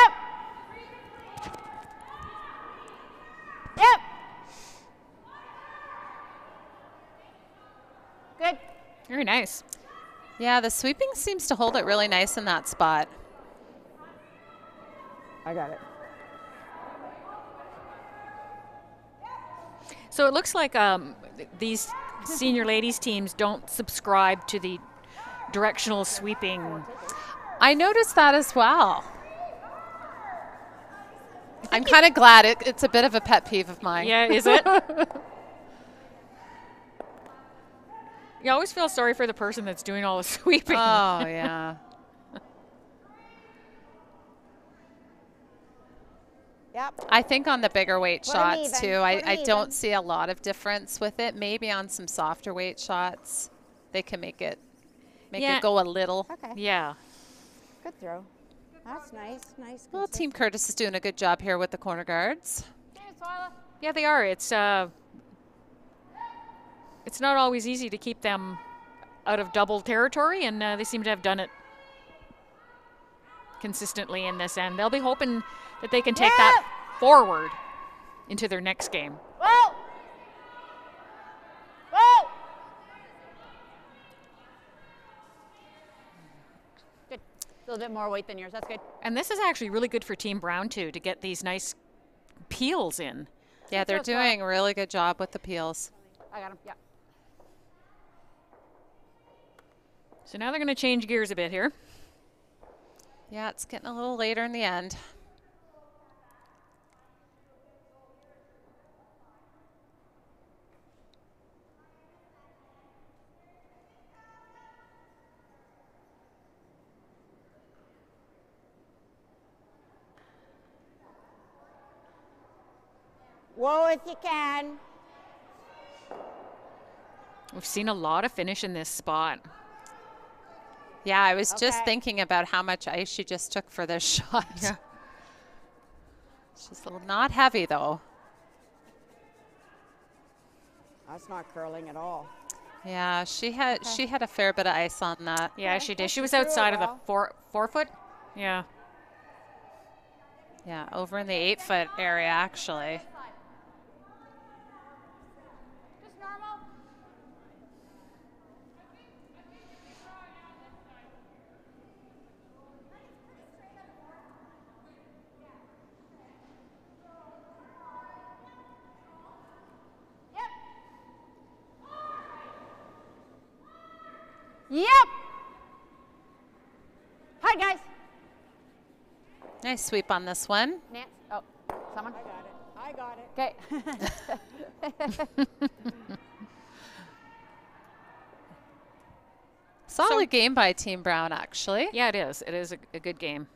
Yep. Good. Very nice. Yeah, the sweeping seems to hold it really nice in that spot. I got it. So it looks like these senior ladies teams don't subscribe to the directional sweeping. I noticed that as well. I'm kind of glad. It's a bit of a pet peeve of mine. Yeah, is it? You always feel sorry for the person that's doing all the sweeping. Oh, yeah. Yep. I think on the bigger weight Put 'em shots, even, too, put 'em I don't even. see a lot of difference with it. Maybe on some softer weight shots, they can make Yeah. it go a little. Okay. Yeah. Good throw. That's nice, nice. Well, Team Curtis is doing a good job here with the corner guards. Yeah, they are. It's not always easy to keep them out of double territory, and they seem to have done it consistently in this end. They'll be hoping that they can take that forward into their next game. Whoa! Whoa! Good. A little bit more weight than yours. That's good. And this is actually really good for Team Brown, too, to get these nice peels in. Yeah, they're doing a really good job with the peels. I got him. Yeah. So now they're going to change gears a bit here. Yeah, it's getting a little later in the end. Whoa, if you can. We've seen a lot of finish in this spot. Yeah, I was just Okay. thinking about how much ice she just took for this shot. Yeah. She's not heavy, though. That's not curling at all. Yeah, she had a fair bit of ice on that. Yeah, she did. She was through it outside of the well. 4 foot. Yeah. Yeah, over in the 8-foot area, actually. Just normal. Yep. Hi, guys. Nice sweep on this one. Nance. Oh, someone? I got it. Okay. Solid game by Team Brown, actually. Yeah, it is. It is a good game.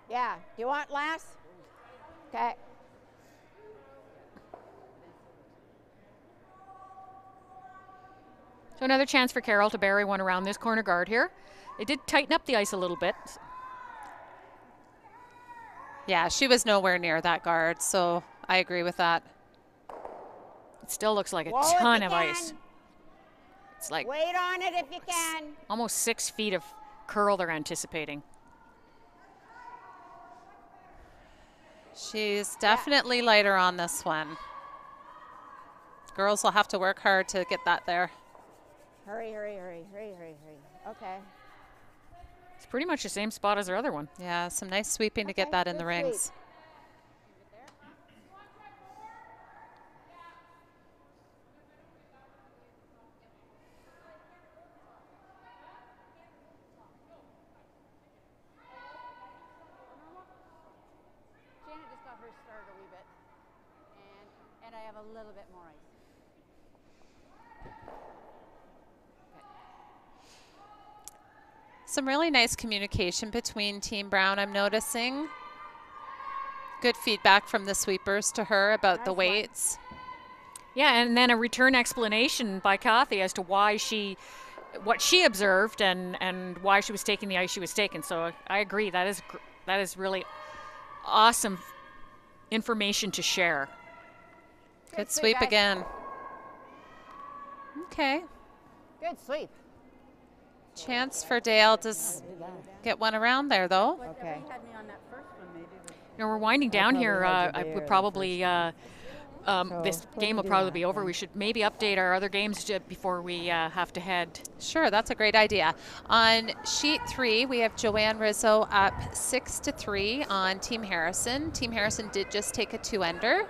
Yeah. Do you want last? Okay. So another chance for Carol to bury one around this corner guard here. They did tighten up the ice a little bit. Yeah, she was nowhere near that guard, so I agree with that. It still looks like a Whoa, if ton you of ice. can. It's like Wait on it if you can. almost 6 feet of curl they're anticipating. She's definitely lighter on this one. Girls will have to work hard to get that there. Hurry, hurry, hurry, hurry, hurry, hurry. Okay. It's pretty much the same spot as their other one. Yeah, some nice sweeping to get Okay, that in good the rings. sweep. Janet just got her started a wee bit. And I have a little bit more ice. Some really nice communication between Team Brown, I'm noticing. Good feedback from the sweepers to her about the Nice one. weights. Yeah, and then a return explanation by Kathy as to why what she observed and why she was taking the ice she was taking. So I agree. That is really awesome information to share. Good sweep, sweep guys. again. Okay. Good sweep. Chance for Dale to get one around there, though. Okay. Had me on that first one, maybe. You know, we're winding down probably here. had you I there would the probably this So, game will do probably that be over. then. We should maybe update our other games before we have to head. Sure, that's a great idea. On sheet 3, we have Joanne Rizzo up 6-3 on Team Harrison. Team Harrison did just take a 2-ender.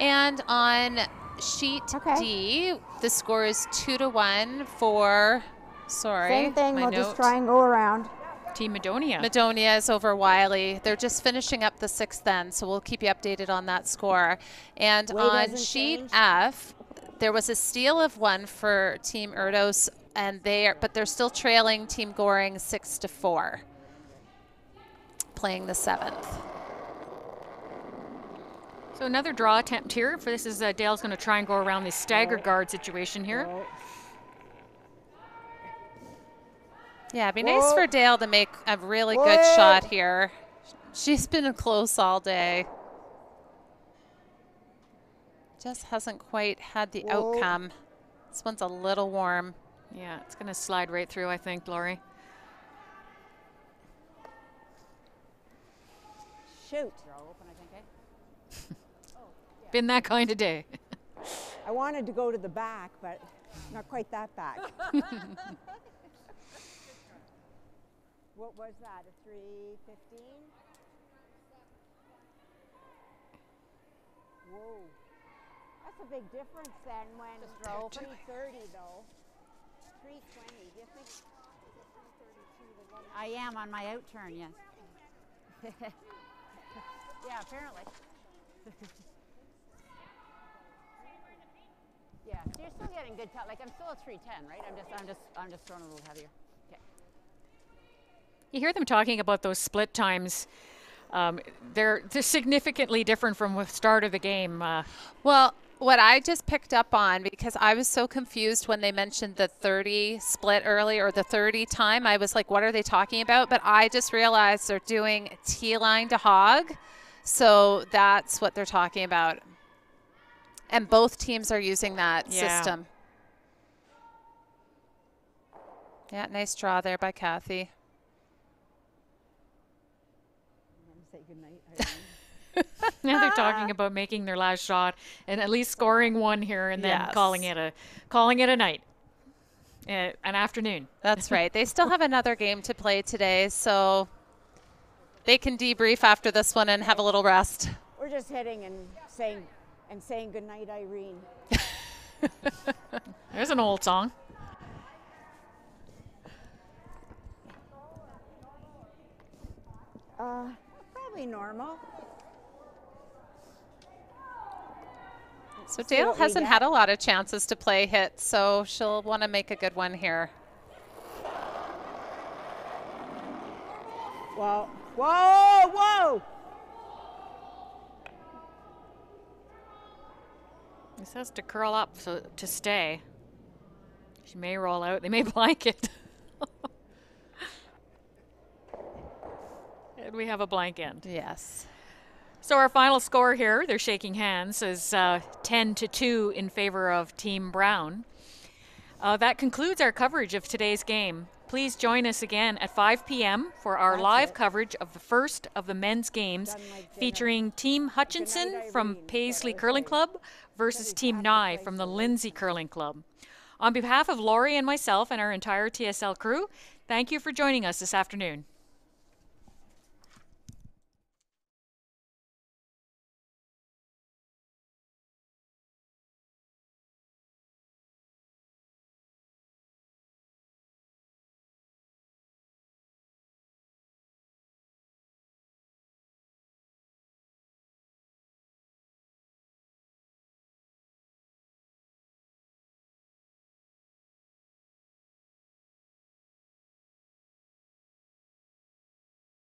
And on sheet Okay. D, the score is 2-1 for, sorry, Same thing. my We'll note. just try and go around. Team Madonia. Madonia is over Wiley. They're just finishing up the 6th end, so we'll keep you updated on that score. And Weight on hasn't sheet changed? F, there was a steal of 1 for Team Erdos, and but they're still trailing Team Goring 6-4, playing the 7th. So another draw attempt here. For this is Dale's going to try and go around the stagger guard situation here. Whoa. Yeah, it'd be nice for Dale to make a really good shot here. She's been close all day. Just hasn't quite had the outcome. This one's a little warm. Yeah, it's going to slide right through, I think, Lori. Shoot. Been that kind of day. I wanted to go to the back, but not quite that back. What was that, a 315? Whoa. That's a big difference then when Just draw open. 330 though. 320, do you think? I am on my out turn, yes. Yeah, apparently. Yeah, so you're still getting good like I'm still at 310, right? I'm just throwing a little heavier. Okay. You hear them talking about those split times. They're significantly different from the start of the game. Well, what I just picked up on, because I was so confused when they mentioned the 30 split early or the 30 time, I was like, what are they talking about? But I just realized they're doing T-line to hog. So that's what they're talking about. And both teams are using that system. Yeah, nice draw there by Kathy. Say goodnight. Now they're talking about making their last shot and at least scoring one here and then calling it a night, an afternoon. That's right. They still have another game to play today, so they can debrief after this one and have a little rest. We're just hitting and saying goodnight, Irene. There's an old song. Probably normal. So Dale hasn't had a lot of chances to play hits, so she'll want to make a good one here. Whoa, whoa, whoa! This has to curl up so to stay. She may roll out. They may blanket. And we have a blank end. Yes. So our final score here, they're shaking hands, is 10-2 in favor of Team Brown. That concludes our coverage of today's game. Please join us again at 5 p.m. for our live coverage of the first of the men's games, featuring Team Hutchinson from Paisley Curling Club versus Team Nye from the Lindsay Curling Club. On behalf of Lori and myself and our entire TSL crew, thank you for joining us this afternoon.